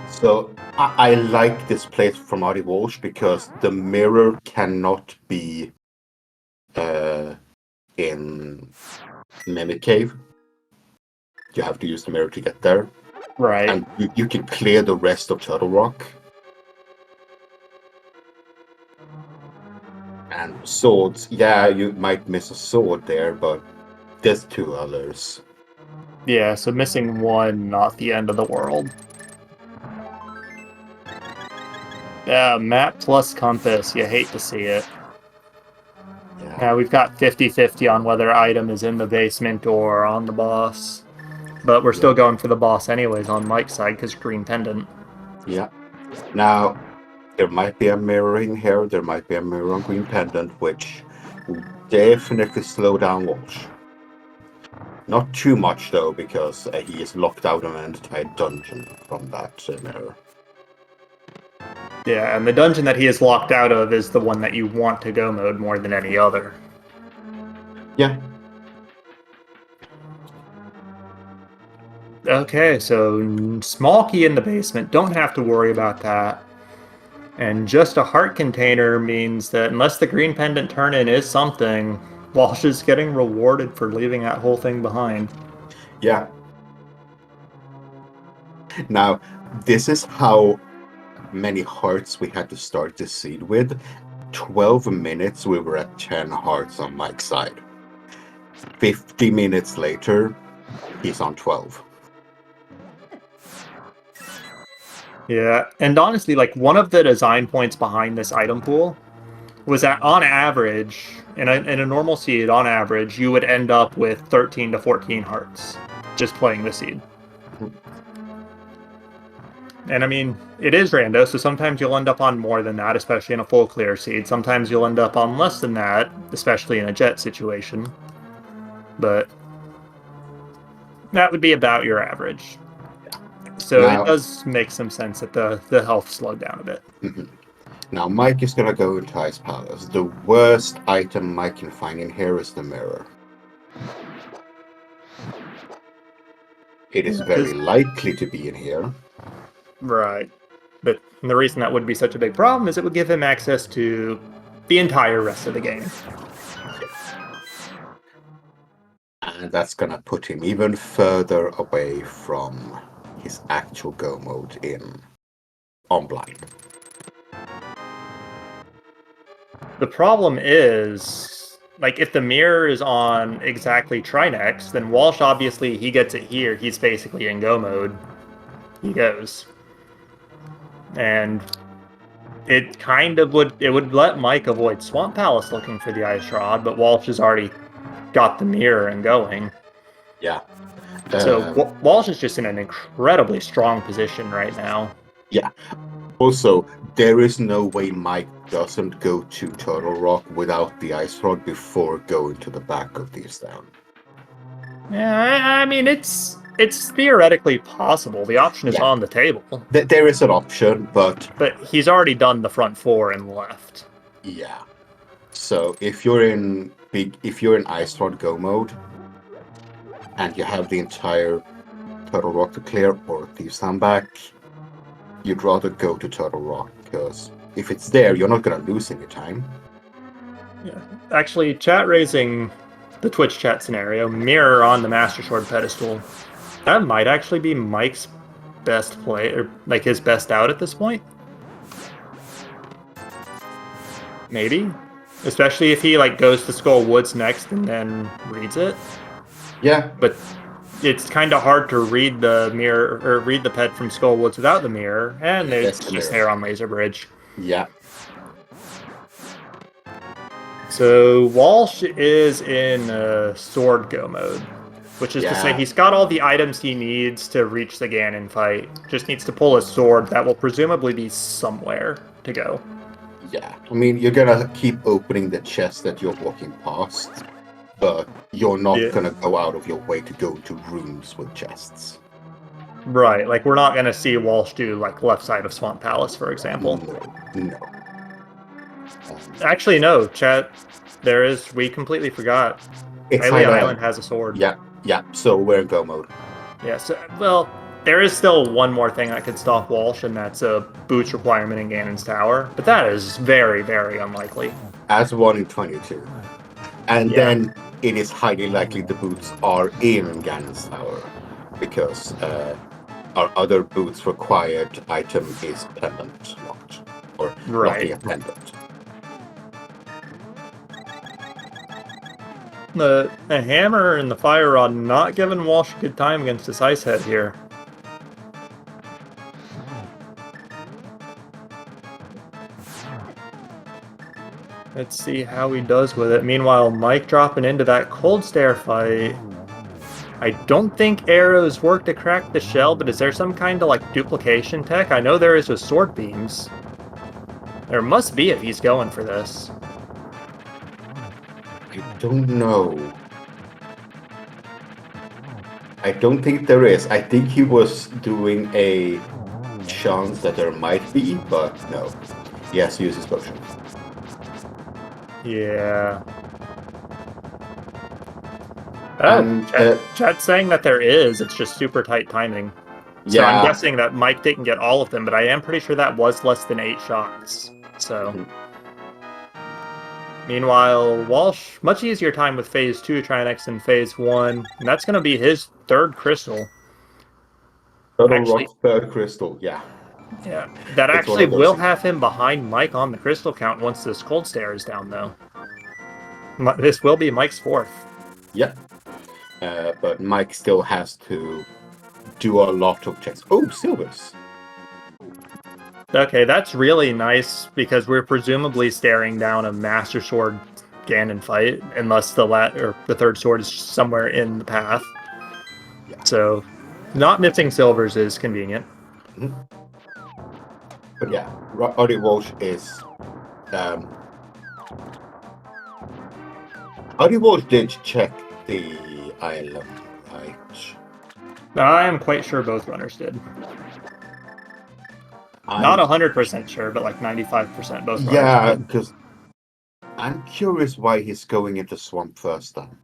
So I like this place from rdwalshv because the mirror cannot be in Mimic Cave. You have to use the mirror to get there. Right. And you can clear the rest of Turtle Rock. And swords, yeah, you might miss a sword there, but there's 2 others. Yeah, so missing one, not the end of the world. Yeah, map plus compass. You hate to see it. Yeah. Now we've got 50-50 on whether item is in the basement or on the boss. But we're still going for the boss anyways on Mike's side because green pendant. Yeah. Now, there might be a mirroring here, there might be a mirror on green pendant, which will definitely slow down Walsh. Not too much though, because he is locked out of an entire dungeon from that mirror. Yeah, and the dungeon that he is locked out of is the one that you want to go mode more than any other. Yeah. Okay, so small key in the basement. Don't have to worry about that. And just a heart container means that unless the green pendant turn-in is something, Walsh is getting rewarded for leaving that whole thing behind. Yeah. Now, this is how many hearts we had to start the seed with. 12 minutes we were at 10 hearts on Mike's side. 50 minutes later, he's on 12. Yeah, and honestly, like, one of the design points behind this item pool was that on average, in a normal seed, on average, you would end up with 13 to 14 hearts just playing the seed. And I mean, it is rando, so sometimes you'll end up on more than that, especially in a full clear seed. Sometimes you'll end up on less than that, especially in a jet situation. But that would be about your average. So Now, it does make some sense that the health slowed down a bit. Now Mike is gonna go into Ice Palace. The worst item Mike can find in here is the mirror. It is very likely to be in here. Right. But the reason that would be such a big problem is it would give him access to the entire rest of the game. And that's gonna put him even further away from his actual go mode on blind. The problem is, like, if the mirror is on exactly Trinex, then Walsh, obviously, he gets it here. He's basically in go mode. He goes. And it kind of would let Mike avoid Swamp Palace looking for the Ice Rod, but Walsh has already got the mirror and going. Yeah. So Walsh is just in an incredibly strong position right now. Yeah. Also, there is no way Mike doesn't go to Turtle Rock without the Ice Rod before going to the back of these down. Yeah, I mean, it's theoretically possible. The option is on the table. There is an option, but he's already done the front 4 and left. Yeah. So if you're in Ice Rod go mode, and you have the entire Turtle Rock to clear or Thieves' Hand back, you'd rather go to Turtle Rock, because if it's there, you're not going to lose any time. Yeah. Actually, chat raising the Twitch chat scenario, mirror on the Master Sword pedestal, that might actually be Mike's best play, or like his best out at this point. Maybe. Especially if he like goes to Skull Woods next and then reads it. Yeah. But it's kind of hard to read the mirror or read the pet from Skull Woods without the mirror, and it's just there on Laser Bridge. Yeah. So Walsh is in sword go mode, which is to say he's got all the items he needs to reach the Ganon fight. Just needs to pull a sword that will presumably be somewhere to go. Yeah. I mean, you're gonna keep opening the chest that you're walking past, but you're not gonna go out of your way to go to rooms with chests. Right, like we're not gonna see Walsh do like left side of Swamp Palace, for example. No. Actually, no, chat. We completely forgot. Hylia Island has a sword. Yeah, so we're in go mode. Yeah, so, well, there is still one more thing that could stop Walsh, and that's a boots requirement in Ganon's Tower. But that is very, very unlikely. As 1 in 22. And then it is highly likely the boots are in Ganon's Tower, because our other boots required item is pendant locked, or locking a pendant. The hammer and the fire rod not giving Walsh a good time against this ice head here. Let's see how he does with it. Meanwhile, Mike dropping into that cold stare fight. I don't think arrows work to crack the shell, but is there some kind of like duplication tech? I know there is with sword beams. There must be if he's going for this. I don't know. I don't think there is. I think he was doing a chance that there might be, but no. He has to use his potion. Yeah. Oh, chat's saying that there is. It's just super tight timing. So Yeah. I'm guessing that Mike didn't get all of them, but I am pretty sure that was less than 8 shots. So. Meanwhile, Walsh, much easier time with Phase 2 Trinex than Phase 1. And that's going to be his 3rd crystal. Rock's 3rd crystal, yeah. Yeah, that It's actually will have him behind Mike on the crystal count once this cold stare is down, though. This will be Mike's 4th. Yep. But Mike still has to do a lot of checks. Oh, silvers. Okay, that's really nice because we're presumably staring down a Master Sword Ganon fight, unless the 3rd sword is somewhere in the path. Yeah. So, not missing silvers is convenient. Mm-hmm. But yeah, rdwalshv is. rdwalshv did check the island, right? I am quite sure both runners did. Not 100% sure, but like 95% both runners did. Yeah, because I'm curious why he's going into swamp first then.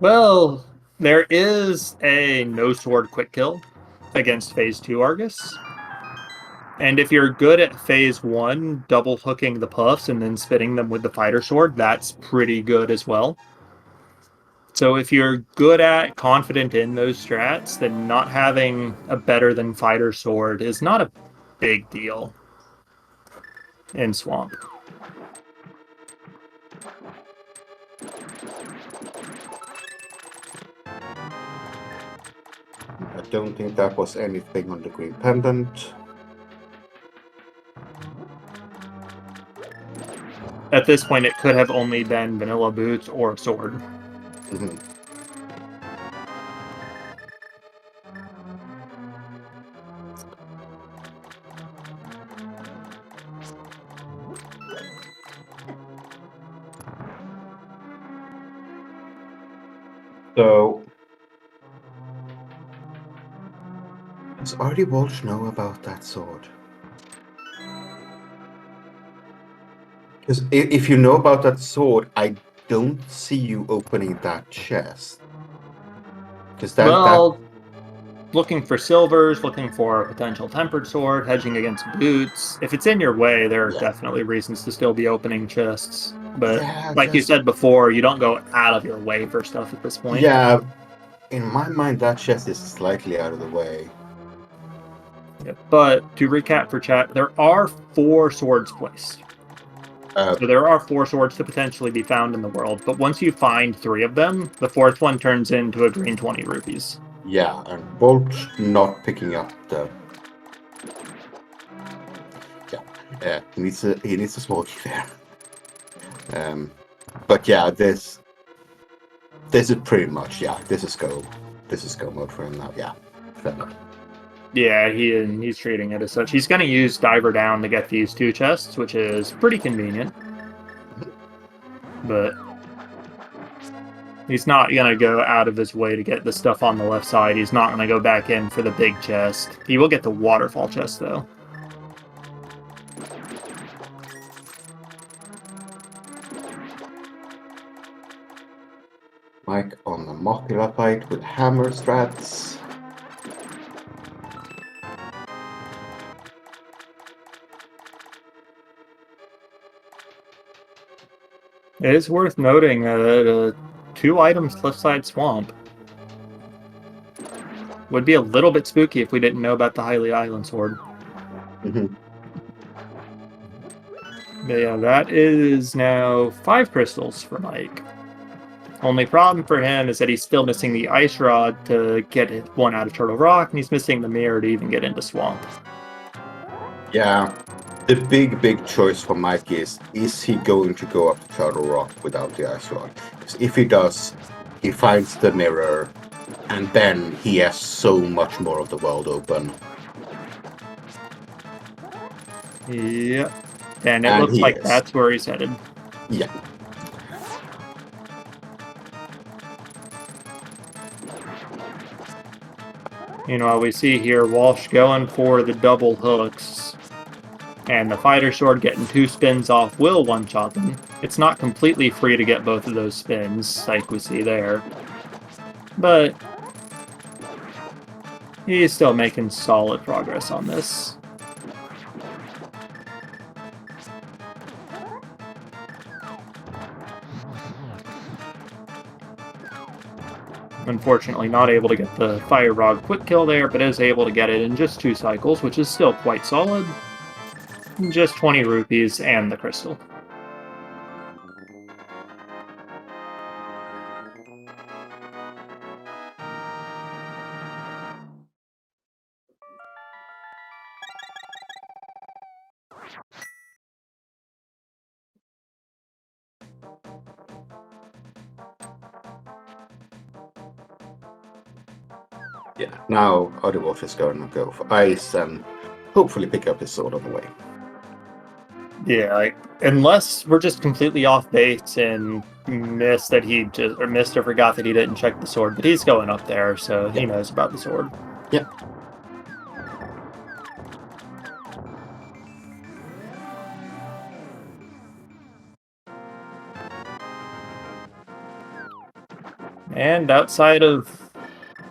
Well, there is a no sword quick kill against Phase 2 Argus. And if you're good at Phase 1, double hooking the puffs and then spitting them with the fighter sword, that's pretty good as well. So if you're good at, confident in those strats, then not having a better than fighter sword is not a big deal in Swamp. I don't think that was anything on the green pendant. At this point, it could have only been vanilla boots or sword. Mm-hmm. So, does rdwalshv know about that sword? Because if you know about that sword, I don't see you opening that chest. Because looking for silvers, looking for a potential tempered sword, hedging against boots. If it's in your way, there are definitely reasons to still be opening chests. But like you said before, you don't go out of your way for stuff at this point. Yeah, in my mind, that chest is slightly out of the way. Yeah, but to recap for chat, there are 4 swords placed. So there are 4 swords to potentially be found in the world, but once you find 3 of them, the 4th one turns into a green 20 rupees. Yeah, and Bolt not picking up the. Yeah, he needs a small key there. But yeah, this is pretty much this is go mode for him now. Yeah, fair enough. Yeah, he's treating it as such. He's going to use Diver Down to get these 2 chests, which is pretty convenient. But he's not going to go out of his way to get the stuff on the left side. He's not going to go back in for the big chest. He will get the waterfall chest, though. Mike on the Mockula fight with hammer strats. It is worth noting that 2 items left side swamp would be a little bit spooky if we didn't know about the Hylia Island sword. Mm-hmm. But yeah, that is now 5 crystals for Mike. Only problem for him is that he's still missing the Ice Rod to get one out of Turtle Rock, and he's missing the Mirror to even get into Swamp. Yeah. The big choice for Mike is he going to go up to Turtle Rock without the Ice Rod? Because if he does, he finds the Mirror, and then he has so much more of the world open. Yep. And it And looks he like is. that's where he's headed. Yeah. Meanwhile, we see here Walsh going for the double hooks. And the Fighter Sword getting 2 spins off will one-shot them. It's not completely free to get both of those spins, like we see there. But he's still making solid progress on this. Unfortunately, not able to get the Fire Rod quick kill there, but is able to get it in just 2 cycles, which is still quite solid. Just 20 rupees and the crystal. Yeah, now rdwalshv is going to go for ice and hopefully pick up his sword on the way. Yeah, like, unless we're just completely off base and missed or forgot that he didn't check the sword, but he's going up there, so he knows about the sword. Yeah. And outside of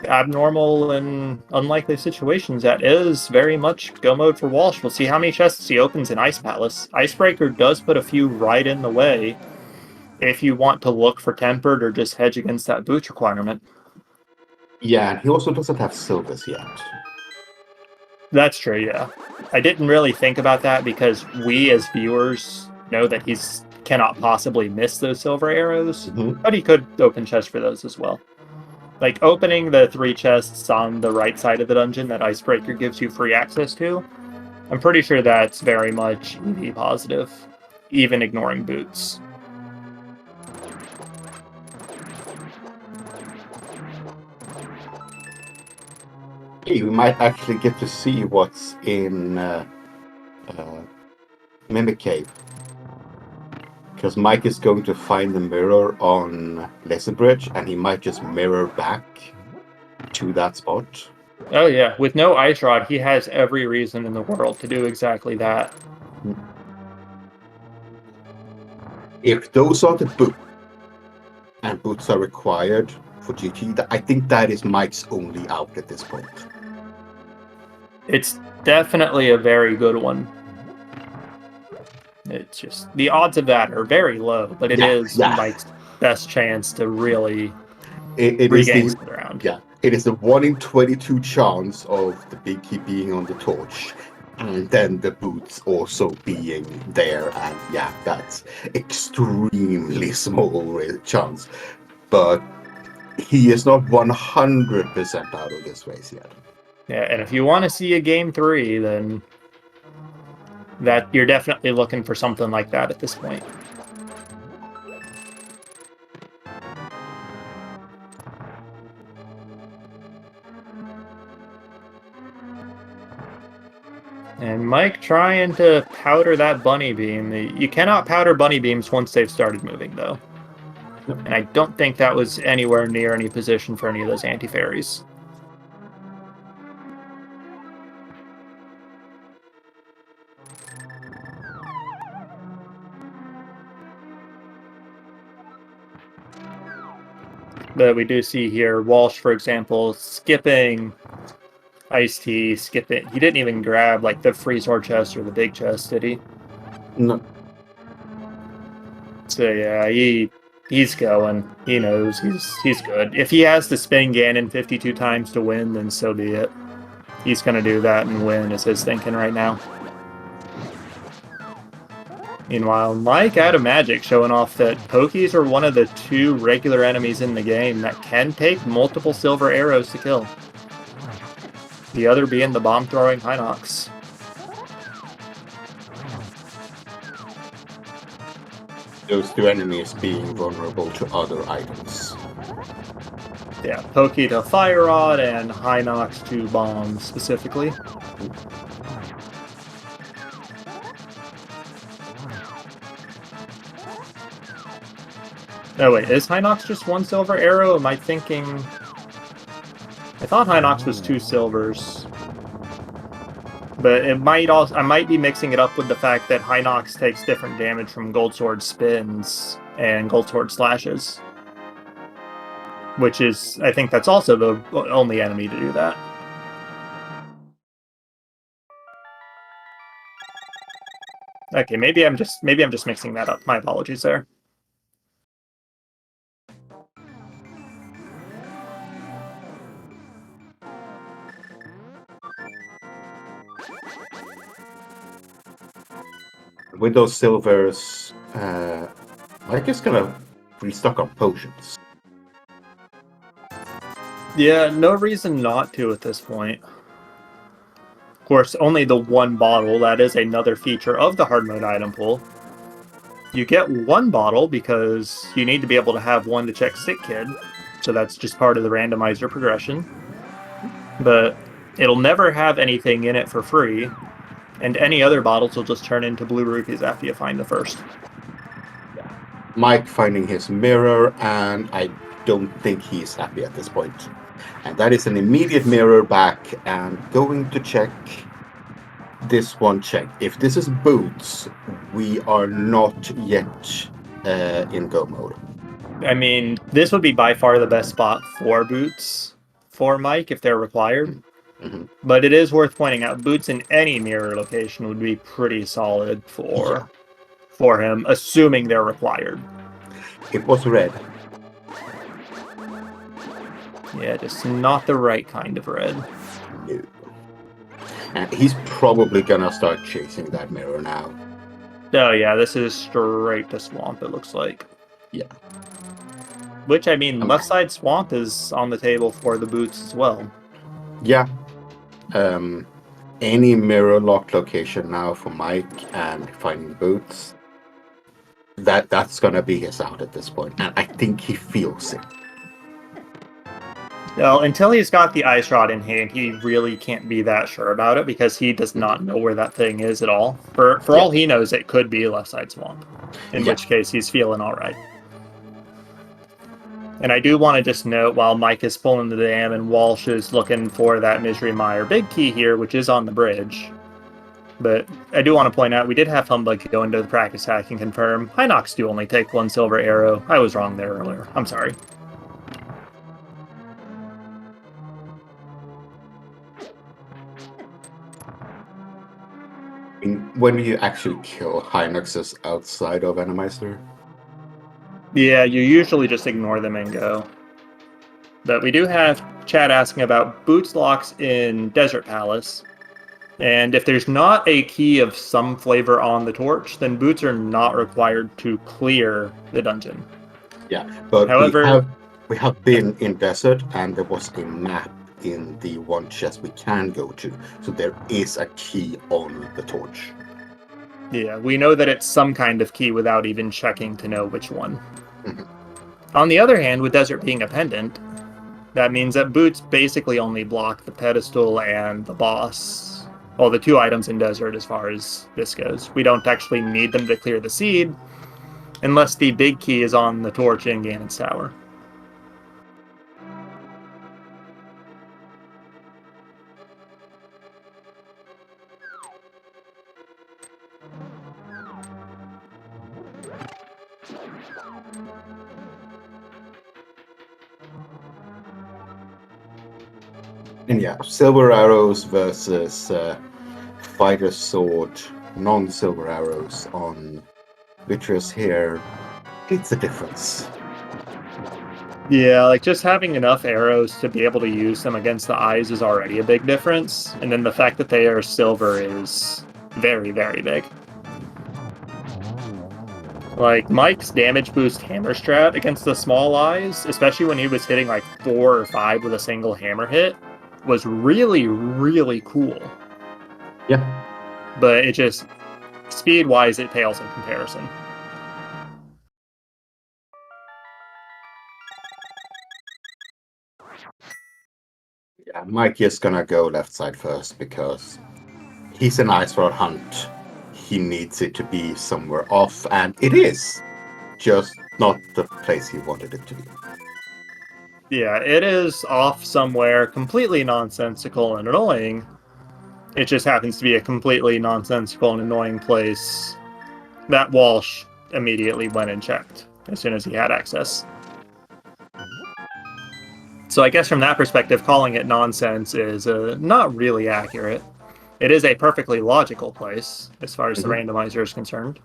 abnormal and unlikely situations, that is very much go mode for Walsh. We'll see how many chests he opens in Ice Palace. Icebreaker does put a few right in the way if you want to look for Tempered or just hedge against that boots requirement. Yeah, and he also doesn't have silvers yet. That's true, yeah. I didn't really think about that because we as viewers know that he's cannot possibly miss those silver arrows, but he could open chests for those as well. Like, opening the 3 chests on the right side of the dungeon that Icebreaker gives you free access to, I'm pretty sure that's very much EV positive, even ignoring boots. Hey, we might actually get to see what's in Mimic Cave. Because Mike is going to find the mirror on Lesser Bridge, and he might just mirror back to that spot. Oh yeah, with no Ice Rod, he has every reason in the world to do exactly that. If those are the boots, and boots are required for GT, I think that is Mike's only out at this point. It's definitely a very good one. It's just, the odds of that are very low, but it is Mike's best chance to really regain some ground. Yeah, it is the 1 in 22 chance of the big key being on the torch, and then the boots also being there, and yeah, that's extremely small chance. But he is not 100% out of this race yet. Yeah, and if you want to see a game 3, then that you're definitely looking for something like that at this point. And Mike trying to powder that bunny beam. You cannot powder bunny beams once they've started moving, though. And I don't think that was anywhere near any position for any of those anti-fairies. But we do see here Walsh, for example, skipping Ice Tea, skipping. He didn't even grab like the freeze ore chest or the big chest, did he? No. So yeah, he's going. He knows he's good. If he has to spin Ganon 52 times to win, then so be it. He's gonna do that and win, is his thinking right now. Meanwhile, Mike out of magic, showing off that Pokies are one of the 2 regular enemies in the game that can take multiple silver arrows to kill. The other being the bomb-throwing Hinox. Those 2 enemies being vulnerable to other items. Yeah, Pokey to Fire Rod and Hinox to bombs specifically. Oh wait, is Hinox just 1 silver arrow? Am I thinking... I thought Hinox was 2 silvers. But it might also... I might be mixing it up with the fact that Hinox takes different damage from Gold Sword spins and Gold Sword slashes. Which is... I think that's also the only enemy to do that. Okay, maybe I'm just mixing that up. My apologies there. With those silvers, I guess gonna restock on potions. Yeah, no reason not to at this point. Of course, only the 1 bottle. That is another feature of the hard mode item pool. You get 1 bottle because you need to be able to have 1 to check Sick Kid. So that's just part of the randomizer progression. But it'll never have anything in it for free. And any other bottles will just turn into blue rupees after you find the first. Mike finding his mirror, and I don't think he's happy at this point. And that is an immediate mirror back, and going to check this one check. If this is boots, we are not yet in go mode. I mean, this would be by far the best spot for boots for Mike if they're required. Mm-hmm. But it is worth pointing out, boots in any mirror location would be pretty solid for him, assuming they're required. It was red. Yeah, just not the right kind of red. No. And he's probably gonna start chasing that mirror now. Oh yeah, this is straight to Swamp, it looks like. Yeah. Which, I mean, left side Swamp is on the table for the boots as well. Yeah. Any mirror locked location now for Mike and finding boots. That's gonna be his out at this point, and I think he feels it. Well, until he's got the ice rod in hand, he really can't be that sure about it because he does not know where that thing is at all. For all he knows, it could be left side Swamp, in which case he's feeling all right. And I do want to just note, while Mike is pulling the dam and Walsh is looking for that Misery Mire big key here, which is on the bridge. But I do want to point out, we did have Humbug go into the practice hack and confirm. Hinox do only take 1 silver arrow. I was wrong there earlier. I'm sorry. When you actually kill Hinoxes outside of Enemeister? Yeah, you usually just ignore them and go. But we do have chat asking about boots locks in Desert Palace. And if there's not a key of some flavor on the torch, then boots are not required to clear the dungeon. Yeah, but however, we have been in Desert, and there was a map in the one chest we can go to. So there is a key on the torch. Yeah, we know that it's some kind of key without even checking to know which one. Mm-hmm. On the other hand, with Desert being a pendant, that means that boots basically only block the pedestal and the boss. Well, the 2 items in Desert as far as this goes. We don't actually need them to clear the seed, unless the big key is on the torch in Ganon's tower. And yeah, silver arrows versus fighter sword, non-silver arrows on Vitreous here. It's a difference. Yeah, like just having enough arrows to be able to use them against the eyes is already a big difference. And then the fact that they are silver is very, very big. Like, Mike's damage boost hammer strat against the small eyes, especially when he was hitting like 4 or 5 with a single hammer hit, was really, really cool. Yeah. But it just, speed-wise, it pales in comparison. Yeah, Mike is gonna go left side first because he's an ice rod hunt. He needs it to be somewhere off, and it is. Just not the place he wanted it to be. Yeah, it is off somewhere completely nonsensical and annoying. It just happens to be a completely nonsensical and annoying place that Walsh immediately went and checked as soon as he had access. So I guess from that perspective, calling it nonsense is not really accurate. It is a perfectly logical place as far as the randomizer is concerned.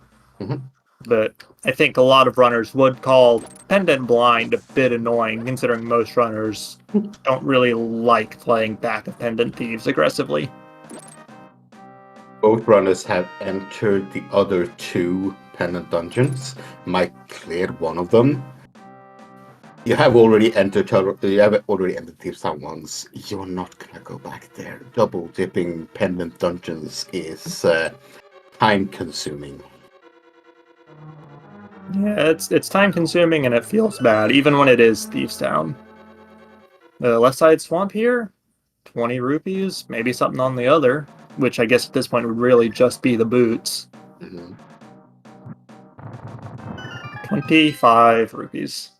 But I think a lot of runners would call Pendant Blind a bit annoying, considering most runners don't really like playing back of Pendant Thieves aggressively. Both runners have entered the other 2 pendant dungeons. Mike cleared one of them. You have already entered Thieves Town once. You're not gonna go back there. Double dipping pendant dungeons is time consuming. Yeah, it's time consuming and it feels bad, even when it is Thieves Town. The left side swamp here, 20 rupees, maybe something on the other, which I guess at this point would really just be the boots. 25 rupees.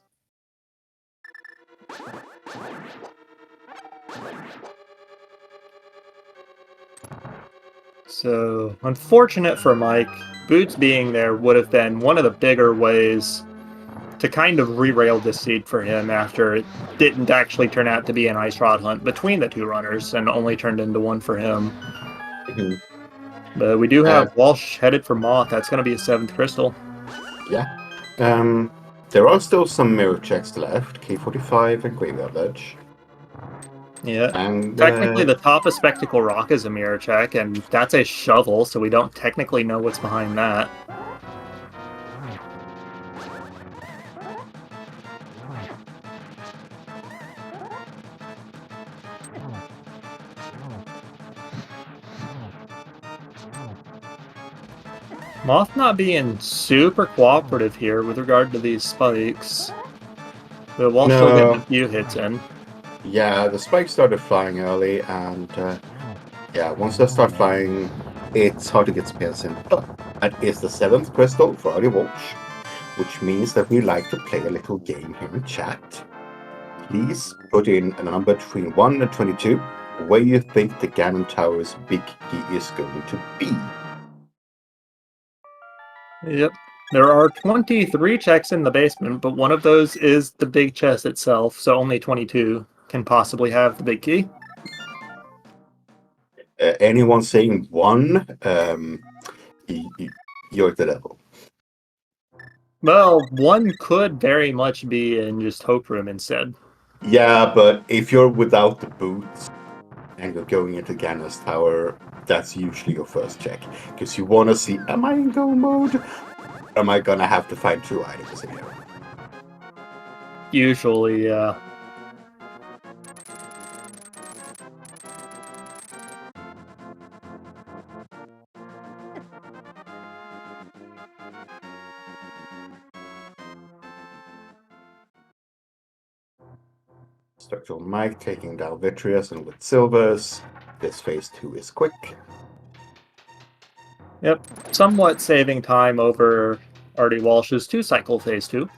So, unfortunate for Mike, boots being there would have been one of the bigger ways to kind of re-rail this seed for him after it didn't actually turn out to be an ice rod hunt between the 2 runners and only turned into one for him. But we do have Walsh headed for Moth. That's going to be a 7th crystal. Yeah. There are still some mirror checks left. K45 and Graveyard Ledge. Yeah. And technically, the top of Spectacle Rock is a mirror check, and that's a shovel, so we don't technically know what's behind that. Moth not being super cooperative here with regard to these spikes. But Walsh still getting a few hits in. Yeah, the spikes started flying early, and yeah, once they start flying, it's hard to get spells in. But that is the 7th crystal for rdwalshv, which means that we like to play a little game here in chat. Please put in a number between 1 and 22 where you think the Ganon Tower's big key is going to be. Yep. There are 23 checks in the basement, but one of those is the big chest itself, so only 22 can possibly have the big key. Anyone saying 1, you're the devil. Well, 1 could very much be in just Hope Room instead. Yeah, but if you're without the boots and you're going into Ganon's Tower, that's usually your first check. Because you want to see, am I in go mode? Am I gonna have to find 2 items in here? Usually, yeah. StructuralMike taking down Vitreous and with silvers. This phase 2 is quick. Yep. Somewhat saving time over rdwalshv's 2-cycle phase 2.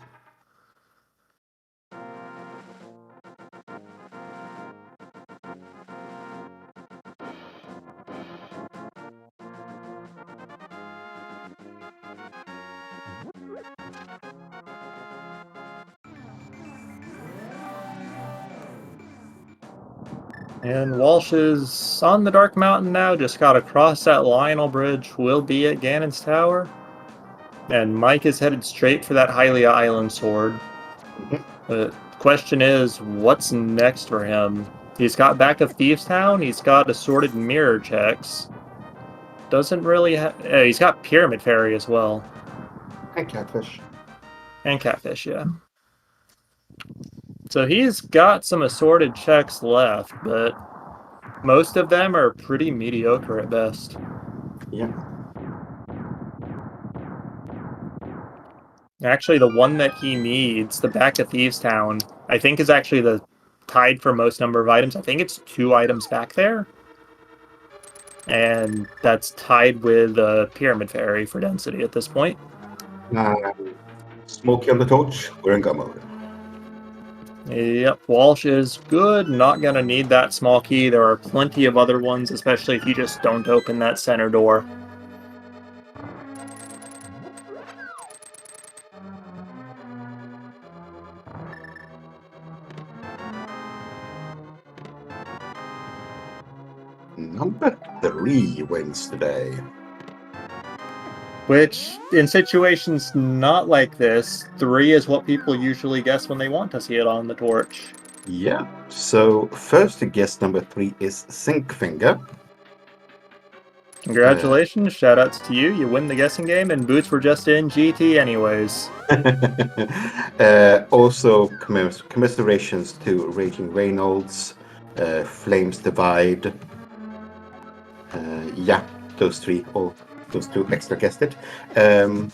And Walsh is on the Dark Mountain now, just got to cross that Lionel Bridge, will be at Ganon's Tower. And Mike is headed straight for that Hylia Island sword. The question is, what's next for him? He's got back of Thieves Town, he's got assorted mirror checks. Doesn't really have... he's got Pyramid Fairy as well. And catfish. And catfish, yeah. So he's got some assorted checks left, but most of them are pretty mediocre at best. Yeah. Actually, the one that he needs, the back of Thieves Town, I think is actually the tied for most number of items. I think it's 2 items back there. And that's tied with Pyramid Fairy for density at this point. Smokey on the torch, we're in go mode. Yep, Walsh is good. Not going to need that small key. There are plenty of other ones, especially if you just don't open that center door. Number 3 wins today. Which, in situations not like this, 3 is what people usually guess when they want to see it on the torch. Yeah. So first to guess number 3 is Sinkfinger. Congratulations, shoutouts to you. You win the guessing game, and boots were just in GT anyways. Also, commiserations to Raging Reynolds, Flames Divide. Yeah, those 3, or those 2 extra guessed it. But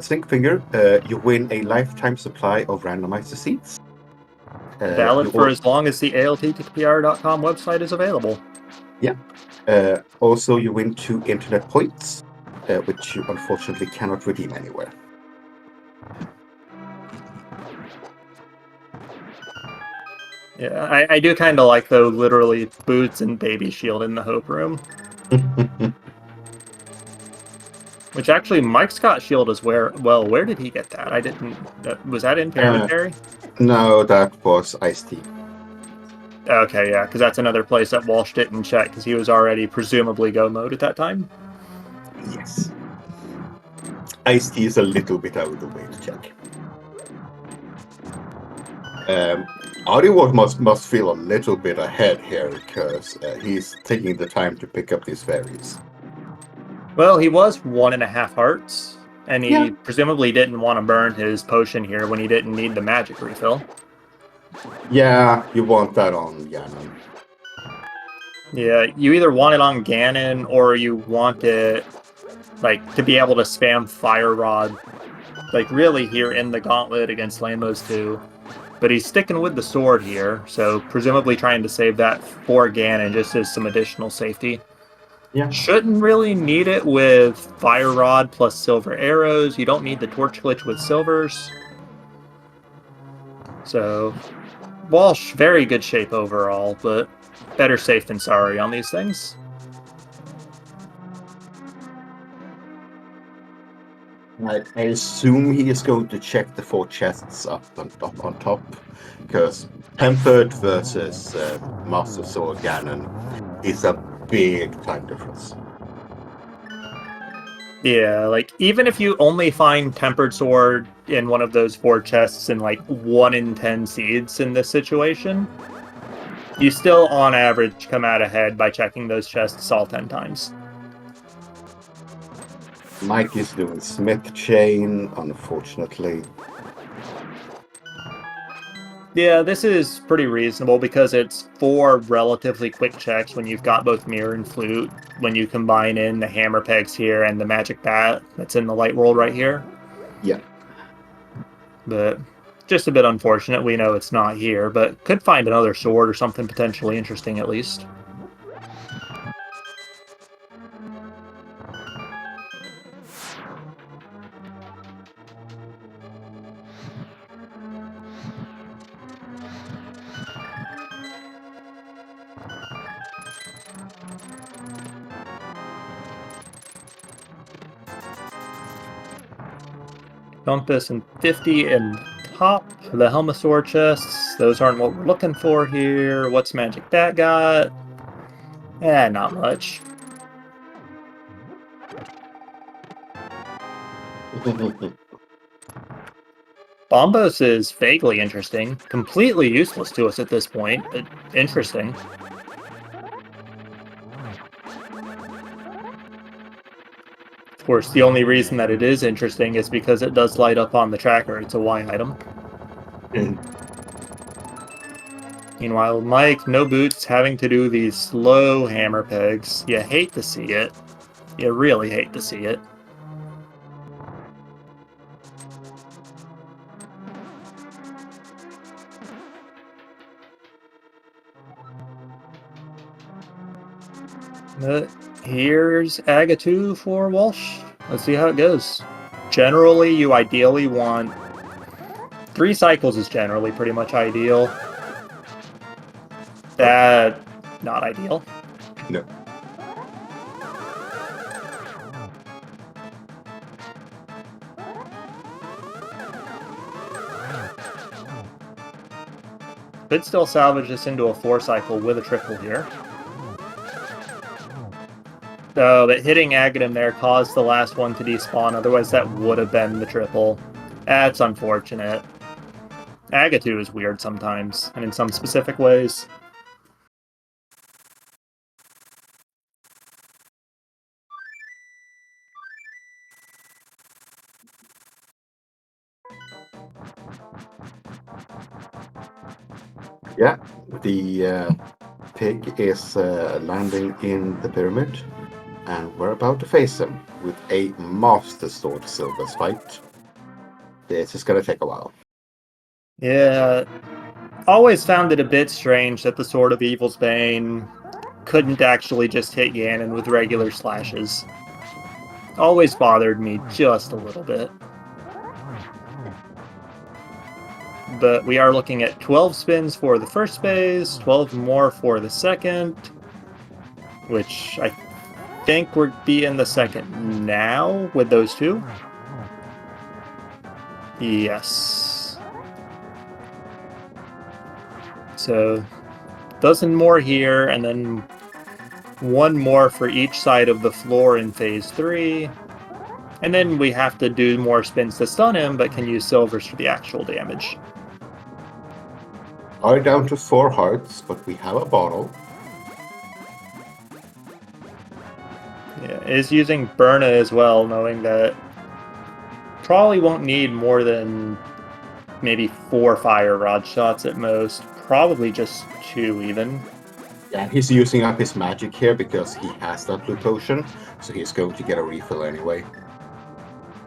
Sinkfinger, you win a lifetime supply of randomizer seeds. Valid for as long as the ALTTPR.com website is available. Yeah. Also, you win 2 internet points, which you unfortunately cannot redeem anywhere. Yeah, I do kind of like, though, literally boots and baby shield in the Hope Room. Which actually, Mike Scott shield is where, well, where did he get that? I didn't, was that in Pyramid Fairy? No, that was Ice-T. Okay, yeah, because that's another place that Walsh didn't check, because he was already presumably go mode at that time. Yes. Ice-T is a little bit out of the way to check. rdwalshv must feel a little bit ahead here, because he's taking the time to pick up these fairies. Well, he was 1.5 hearts, and he presumably didn't want to burn his potion here when he didn't need the magic refill. Yeah, you want that on Ganon. Yeah, you either want it on Ganon, or you want it, like, to be able to spam Fire Rod, like, really here in the gauntlet against Lambos 2. But he's sticking with the sword here, so presumably trying to save that for Ganon just as some additional safety. Yeah. Shouldn't really need it with Fire Rod plus Silver Arrows. You don't need the Torch Glitch with Silvers. So, Walsh, very good shape overall, but better safe than sorry on these things. I assume he is going to check the 4 chests up on top, because Tempered versus Master Sword Ganon is a big time difference. Yeah, like, even if you only find Tempered Sword in one of those 4 chests in, like, 1 in 10 seeds in this situation, you still, on average, come out ahead by checking those chests all 10 times. Mike is doing Smith Chain, unfortunately. Yeah, this is pretty reasonable because it's 4 relatively quick checks when you've got both Mirror and Flute, when you combine in the Hammer Pegs here and the Magic Bat that's in the Light World right here. Yeah. But just a bit unfortunate. We know it's not here, but could find another sword or something potentially interesting at least. Compass and 50 and top for the Helmasaur chests. Those aren't what we're looking for here. What's Magic Bat got? Not much. Bombos is vaguely interesting. Completely useless to us at this point, but interesting. course, the only reason that it is interesting is because it does light up on the tracker. It's a Y item. Meanwhile, Mike, no boots, having to do these slow hammer pegs. You hate to see it. You really hate to see it. But here's Aga 2 for Walsh. Let's see how it goes. Generally, you ideally want 3 cycles is generally pretty much ideal. That not ideal. No. Could still salvage this into a 4 cycle with a triple here. So, but hitting Aghanim there caused the last one to despawn, otherwise that would have been the triple. That's unfortunate. Agatu is weird sometimes, and in some specific ways. Yeah, the pig is landing in the pyramid, and we're about to face him with a Master Sword Silver's fight. This is gonna take a while. Yeah, always found it a bit strange that the Sword of Evil's Bane couldn't actually just hit Ganon with regular slashes. Always bothered me just a little bit. But we are looking at 12 spins for the first phase, 12 more for the second, which I think we're in the second now with those two. Yes. So, dozen more here, and then one more for each side of the floor in phase 3. And then we have to do more spins to stun him, but can use silvers for the actual damage. Are down to 4 hearts, but we have a bottle. Yeah, is using Burna as well, knowing that probably won't need more than maybe 4 fire rod shots at most. Probably just 2 even. Yeah, he's using up his magic here because he has that blue potion, so he's going to get a refill anyway.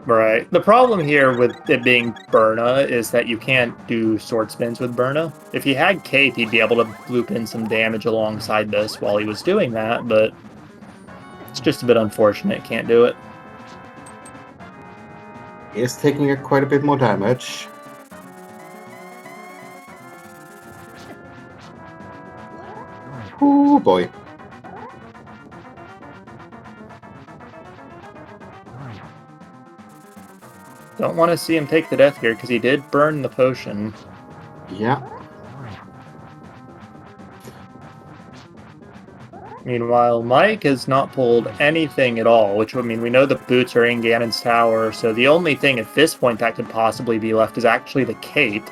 Right. The problem here with it being Burna is that you can't do sword spins with Burna. If he had Cape, he'd be able to loop in some damage alongside this while he was doing that, but it's just a bit unfortunate. Can't do it. He is taking quite a bit more damage. Oh boy. Don't want to see him take the death here because he did burn the potion. Yeah. Meanwhile, Mike has not pulled anything at all, which would mean we know the boots are in Ganon's tower, so the only thing at this point that could possibly be left is actually the cape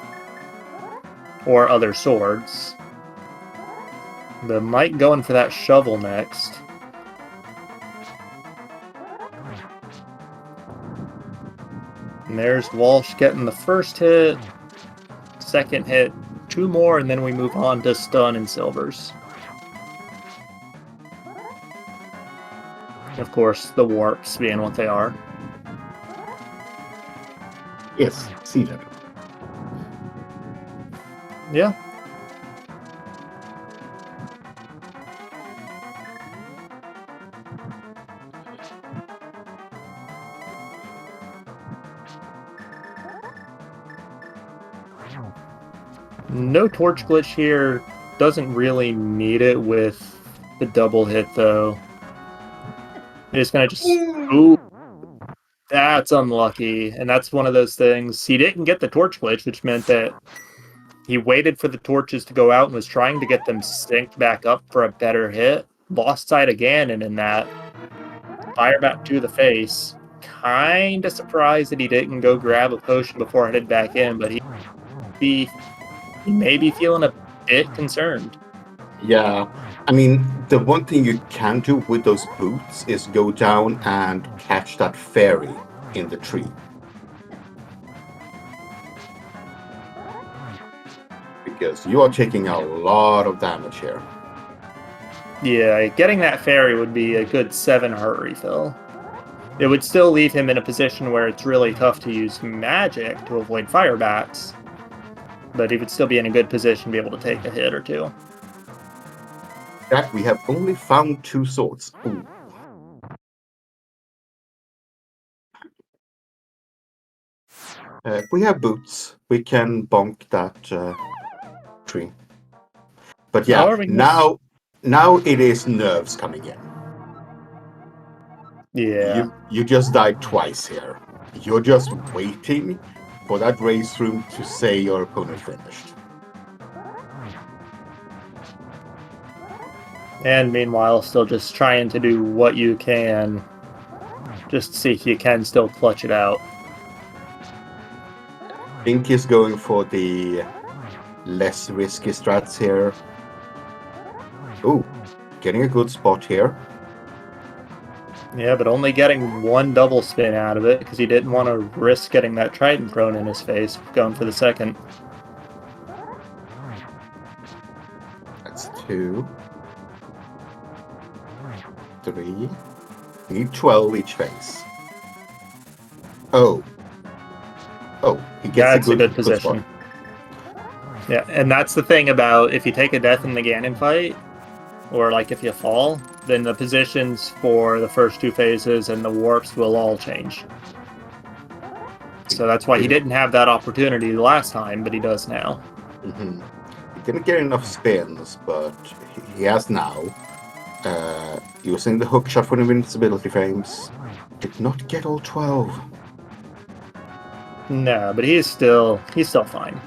or other swords. The Mike going for that shovel next. And there's Walsh getting the first hit, second hit, 2 more, and then we move on to stun and silvers. Of course, the warps being what they are. Yes, see that. Yeah. No torch glitch here. Doesn't really need it with the double hit, though. It's gonna just... Ooh. That's unlucky. And that's one of those things. He didn't get the torch glitch, which meant that he waited for the torches to go out and was trying to get them synced back up for a better hit. Lost sight again, and in that, fire back to the face. Kinda surprised that he didn't go grab a potion before headed back in, but he may be feeling a bit concerned. Yeah, I mean, the one thing you can do with those boots is go down and catch that fairy in the tree. Because you are taking a lot of damage here. Yeah, getting that fairy would be a good 7 heart refill. It would still leave him in a position where it's really tough to use magic to avoid fire bats, but he would still be in a good position to be able to take a hit or two. That we have only found 2 swords. Ooh. If we have boots, we can bonk that tree. But yeah, now it is nerves coming in. Yeah. You just died twice here. You're just waiting for that race room to say your opponent finished. And meanwhile, still just trying to do what you can, just to see if you can still clutch it out. Pink is going for the less risky strats here. Ooh, getting a good spot here. Yeah, but only getting 1 double spin out of it because he didn't want to risk getting that Trident thrown in his face, going for the second. That's 2. 3. Need 12 each face. Oh, he gets a good position. Yeah, and that's the thing about if you take a death in the Ganon fight, or like if you fall, then the positions for the first 2 phases and the warps will all change. So that's why he didn't have that opportunity the last time, but he does now. Mm-hmm. He didn't get enough spins, but he has now. Using the hook shot for invincibility frames. Did not get all 12. No, but he's still fine.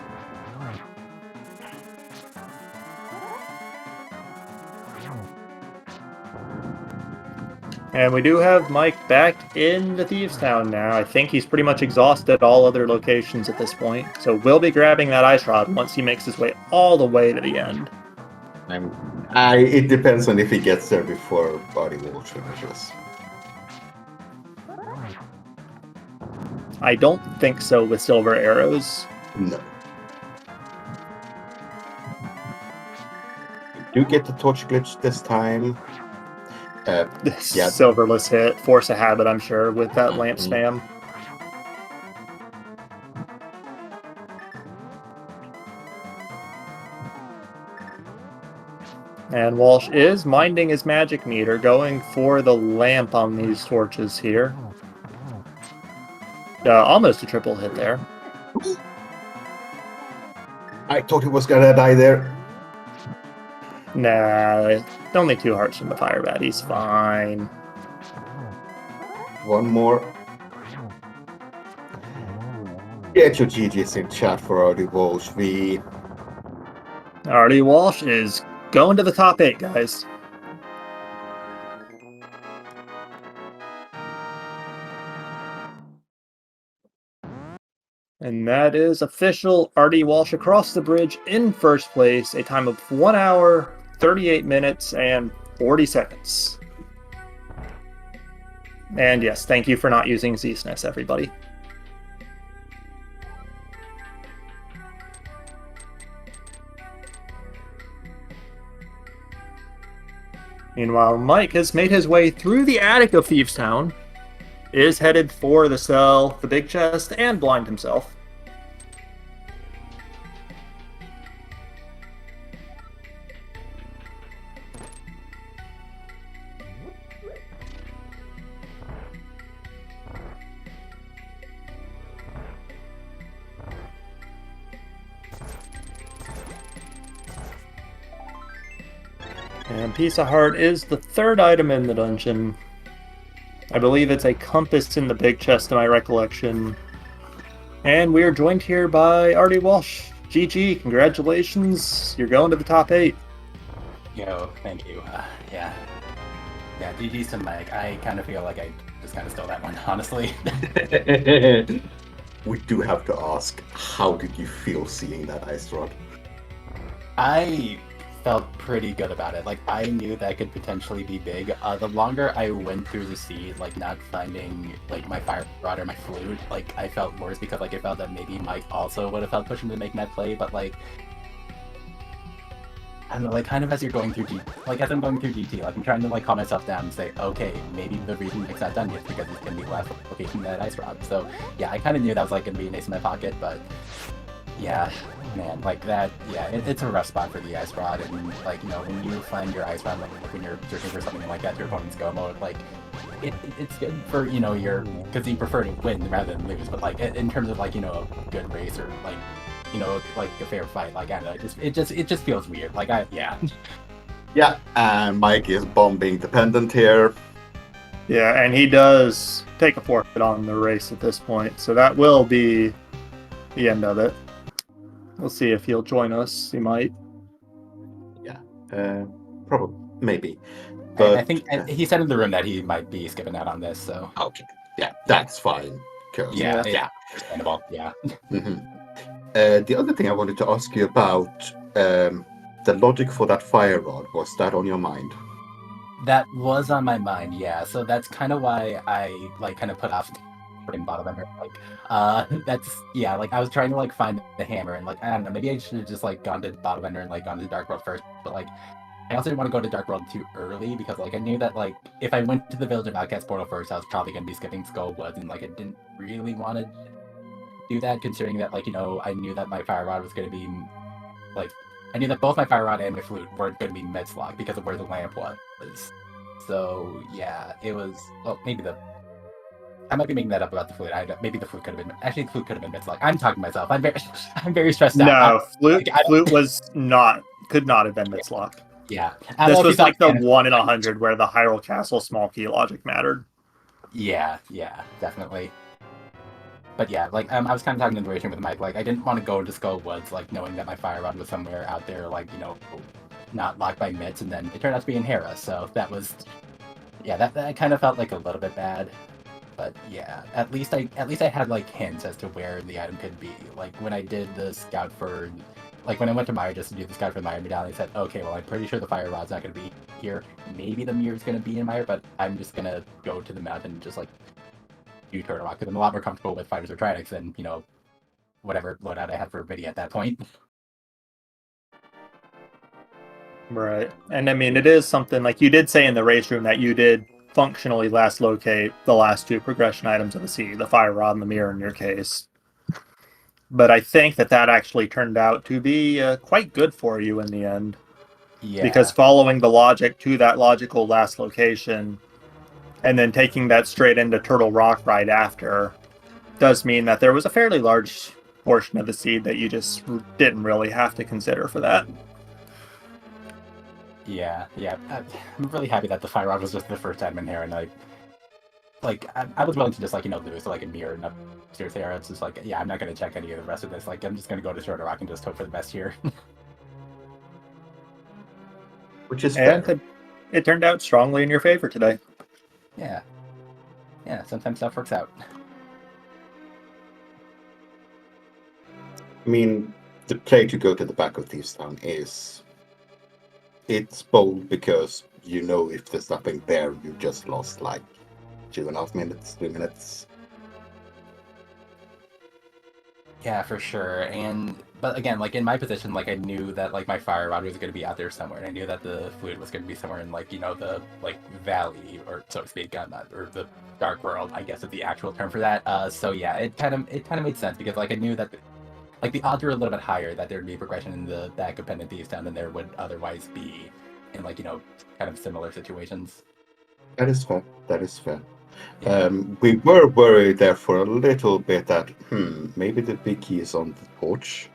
And we do have Mike back in the Thieves' Town now. I think he's pretty much exhausted all other locations at this point. So we'll be grabbing that ice rod once he makes his way all the way to the end. It depends on if he gets there before rdwalshv finishes. I don't think so with silver arrows. No. You do get the torch glitch this time. Yeah. Silverless hit, force a habit, I'm sure, with that lamp spam. And Walsh is minding his magic meter, going for the lamp on these torches here. Almost a triple hit there. I thought he was gonna die there. Nah, only 2 hearts from the fire bat. He's fine. One more. Get your GGs in chat for rdwalshv. rdwalshv is going to the top 8, guys. And that is official. rdwalshv across the bridge in first place. A time of 1 hour, 38 minutes, and 40 seconds. And yes, thank you for not using Z-SNES, everybody. Meanwhile, Mike has made his way through the attic of Thieves' Town, is headed for the cell, the big chest, and blind himself. And Piece of Heart is the 3rd item in the dungeon. I believe it's a compass in the big chest, in my recollection. And we are joined here by rdwalshv. GG, congratulations. You're going to the top 8. Yo, thank you. Yeah, GG's to Mike. I kind of feel like I just kind of stole that one, honestly. We do have to ask, how did you feel seeing that ice rod? I felt pretty good about it. Like, I knew that could potentially be big. The longer I went through the seed, like, not finding, like, my fire rod or my flute, like, I felt worse because, like, I felt that maybe Mike also would have felt pushing to make net play, but, like, I don't know, like, kind of as you're going through like, as I'm going through GT, like, I'm trying to, like, calm myself down and say, okay, maybe the reason Mike's not done yet is because it's going to be last location than that ice rod. So, yeah, I kind of knew that was, like, going to be an ace in my pocket, but yeah, man, like that, yeah, it's a rough spot for the ice rod, and like, you know, when you find your ice rod, like when you're searching for something like that, your opponent's go mode, like, it's good for, you know, your, because you prefer to win rather than lose, but like, in terms of like, you know, a good race or like, you know, like a fair fight, like, I don't know, it just feels weird, like, yeah. Yeah, and Mike is bombing dependent here. Yeah, and he does take a forfeit on the race at this point, so that will be the end of it. We'll see if he'll join us. He might. Yeah, probably, maybe. But I think he said in the room that he might be skipping out on this, so. okay, yeah, that's fine. Yeah, yeah, understandable, yeah. The other thing I wanted to ask you about, the logic for that fire rod, was that on your mind? That was on my mind, yeah. So that's kind of why I like kind of put off putting bottom ender. Like, that's yeah. Like I was trying to like find the hammer, and like I don't know, maybe I should have just like gone to bottom ender and like gone to Dark World first. But like I also didn't want to go to Dark World too early because like I knew that like if I went to the Village of Outcast portal first, I was probably gonna be skipping Skull Woods, and like I didn't really want to do that, considering that like, you know, I knew that my fire rod was gonna be like. I knew that both my fire rod and my flute weren't going to be Metzlock because of where the lamp was. So yeah, it was. Well, maybe I might be making that up about the flute. Maybe the flute could have been. Actually, the flute could have been Metzlock. I'm talking to myself. I'm very stressed out. No, flute was not. Could not have been Mitzlock. Yeah, This was like the 1 in 100 where the Hyrule Castle small key logic mattered. Yeah, definitely. But yeah, like I was kind of talking in the duration with Mike. Like I didn't want to go into Skull Woods, like knowing that my fire rod was somewhere out there, like, you know, not locked by Mitz, and then it turned out to be in Hera. So that was, yeah, that kind of felt like a little bit bad. But yeah, at least I had like hints as to where the item could be. Like when I did the scout for, like when I went to Meyer just to do the scout for the Meyer medallion, I said, okay, well I'm pretty sure the fire rod's not going to be here. Maybe the mirror's going to be in Meyer, but I'm just going to go to the mountain and just like do Turtle Rock because I'm a lot more comfortable with Fighters or Tridents than, you know, whatever loadout I had for Vidya at that point. Right. And I mean, it is something like you did say in the race room that you did functionally last locate the last two progression items of the sea, the fire rod and the mirror in your case. But I think that actually turned out to be quite good for you in the end. Yeah. Because following the logic to that logical last location and then taking that straight into Turtle Rock right after does mean that there was a fairly large portion of the seed that you just didn't really have to consider for that. Yeah. I'm really happy that the fire rod was just the first item in here, and I was willing to just like, you know, lose to like a mirror and upstairs there. It's just like, yeah, I'm not gonna check any of the rest of this. Like I'm just gonna go to Turtle Rock and just hope for the best here. Which is fair. And it turned out strongly in your favor today. Yeah, sometimes stuff works out. I mean, the play to go to the back of Thieves Town it's bold because you know if there's nothing there, you just lost like 2.5 minutes, 3 minutes. Yeah, for sure. But again, like in my position, like I knew that like my fire rod was going to be out there somewhere, and I knew that the flute was going to be somewhere in like, you know, the like valley, or so to speak, or the dark world, I guess is the actual term for that. So yeah, it kind of made sense because like I knew that like the odds were a little bit higher that there'd be progression in the back of Pendant Thieves Town than there would otherwise be in like, you know, kind of similar situations. That is fair. Yeah. We were worried there for a little bit that maybe the big key is on the torch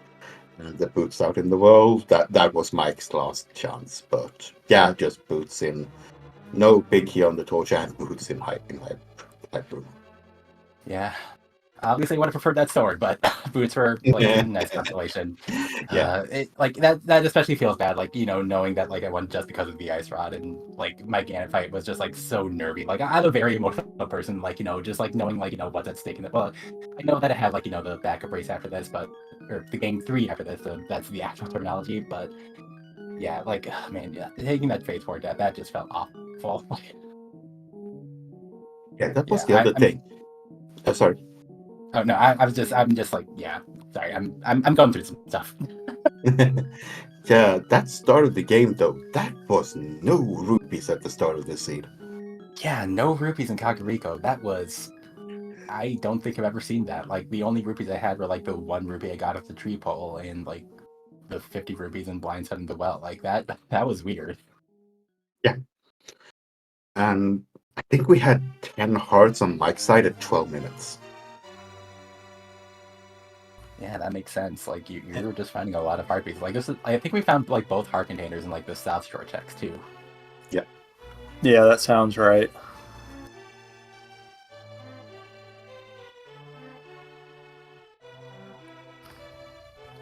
and the boots out in the world. That was Mike's last chance, but yeah, just boots in. No big key on the torch and boots in hype room. Yeah. Obviously, would have preferred that sword, but boots were like a nice consolation. Yeah, Like that especially feels bad. Like, you know, knowing that like I won just because of the ice rod, and like my Ganon fight was just like so nervy. Like I'm a very emotional person. Like, you know, just like knowing like, you know, what's at stake in it. Well, I know that I have like, you know, the backup race after this, or the game 3 after this. So that's the actual terminology. But Yeah, like, man, yeah, taking that phase 4 death, that just felt awful. Yeah, that was Yeah, the other thing. Oh, sorry. oh no, I'm just like, yeah, sorry, I'm going through some stuff. Yeah, that start of the game though, that was no rupees at the start of the scene. Yeah, no rupees in Kakariko. That was, I don't think I've ever seen that. Like, the only rupees I had were like the 1 rupee I got off the tree pole and like the 50 rupees in Blind Side in the Well. Like that was weird. Yeah. And I think we had 10 hearts on Mike's side at 12 minutes. Yeah, that makes sense. Like you were just finding a lot of heartbeats. Like this is, I think we found like both heart containers in like the South Shore checks too. Yeah, that sounds right.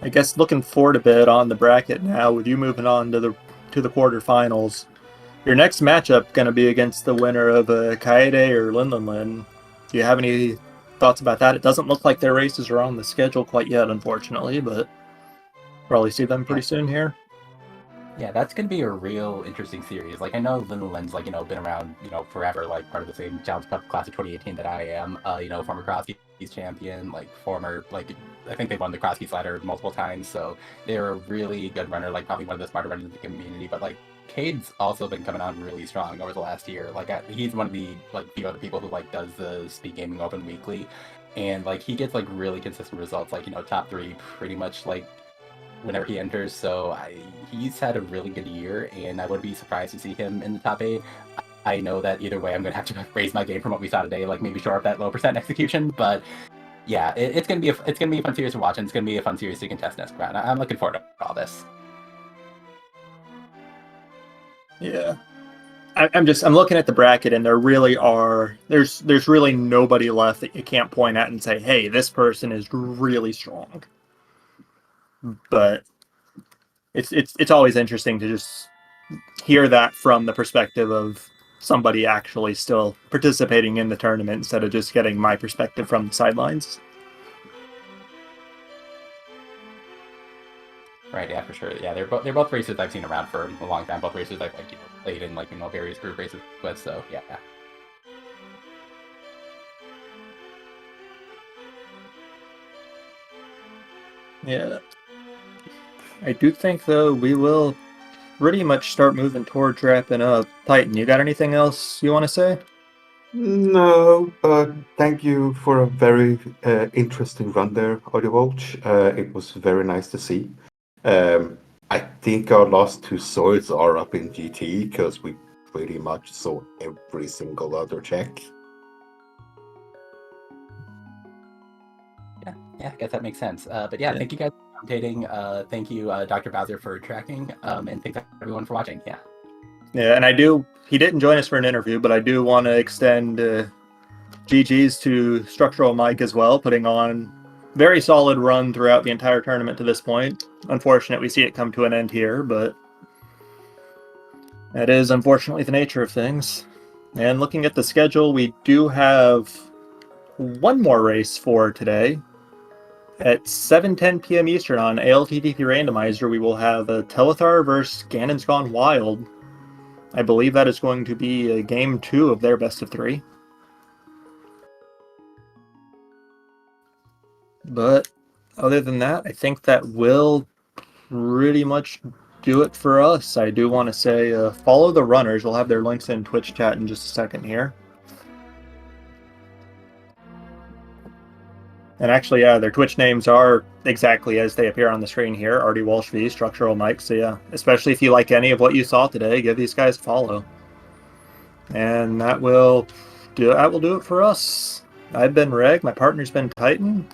I guess looking forward a bit on the bracket now, with you moving on to the quarterfinals. Your next matchup going to be against the winner of Kaede or Lin. Do you have any thoughts about that? It doesn't look like their races are on the schedule quite yet, unfortunately, but probably see them pretty soon here. Yeah, that's gonna be a real interesting series. Like I know Linden's like, been around, forever, like part of the same Challenge Cup class of 2018 that I am. Former cross keys champion, like former like I think they've won the cross keys ladder multiple times, so they're a really good runner, like probably one of the smarter runners in the community. But like Cade's also been coming on really strong over the last year. Like he's one of the like few other people who like does the SpeedGaming Open weekly, and like he gets like really consistent results, like top 3 pretty much like whenever he enters. So he's had a really good year, and I would be surprised to see him in the top 8. I know that either way, I'm gonna have to raise my game from what we saw today, like maybe shore up that low percent execution. But yeah, it's gonna be a fun series to watch, and it's gonna be a fun series to contest next round. I'm looking forward to all this. Yeah. I'm looking at the bracket, and there's really nobody left that you can't point at and say, hey, this person is really strong. But it's always interesting to just hear that from the perspective of somebody actually still participating in the tournament instead of just getting my perspective from the sidelines. Right, yeah, for sure. Yeah, they're both racers I've seen around for a long time. Both racers I've like played in like various group races with. So yeah. Yeah. I do think though we will pretty much start moving towards wrapping up. Titan, you got anything else you want to say? No, but thank you for a very interesting run there, rdwalshv. It was very nice to see. I think our last 2 swords are up in GT because we pretty much saw every single other check. Yeah, I guess that makes sense. But yeah, thank you guys for commentating. Thank you, Dr. Bowser, for tracking, and thanks everyone for watching. Yeah. Yeah, and he didn't join us for an interview, but I do want to extend GG's to StructuralMike as well, putting on very solid run throughout the entire tournament to this point. Unfortunate we see it come to an end here, but that is unfortunately the nature of things. And looking at the schedule, we do have one more race for today. At 7:10 p.m. Eastern on ALTTP Randomizer, we will have a Telethar versus Ganon's Gone Wild. I believe that is going to be game 2 of their best of 3. But other than that, I think that will pretty much do it for us. I do want to say follow the runners. We'll have their links in Twitch chat in just a second here. And actually, yeah, their Twitch names are exactly as they appear on the screen here, rdwalshv, StructuralMike. So yeah, especially if you like any of what you saw today, give these guys a follow. And that will do it for us. I've been Reg, my partner's been Titan,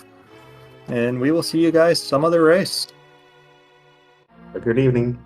and we will see you guys some other race. Good evening.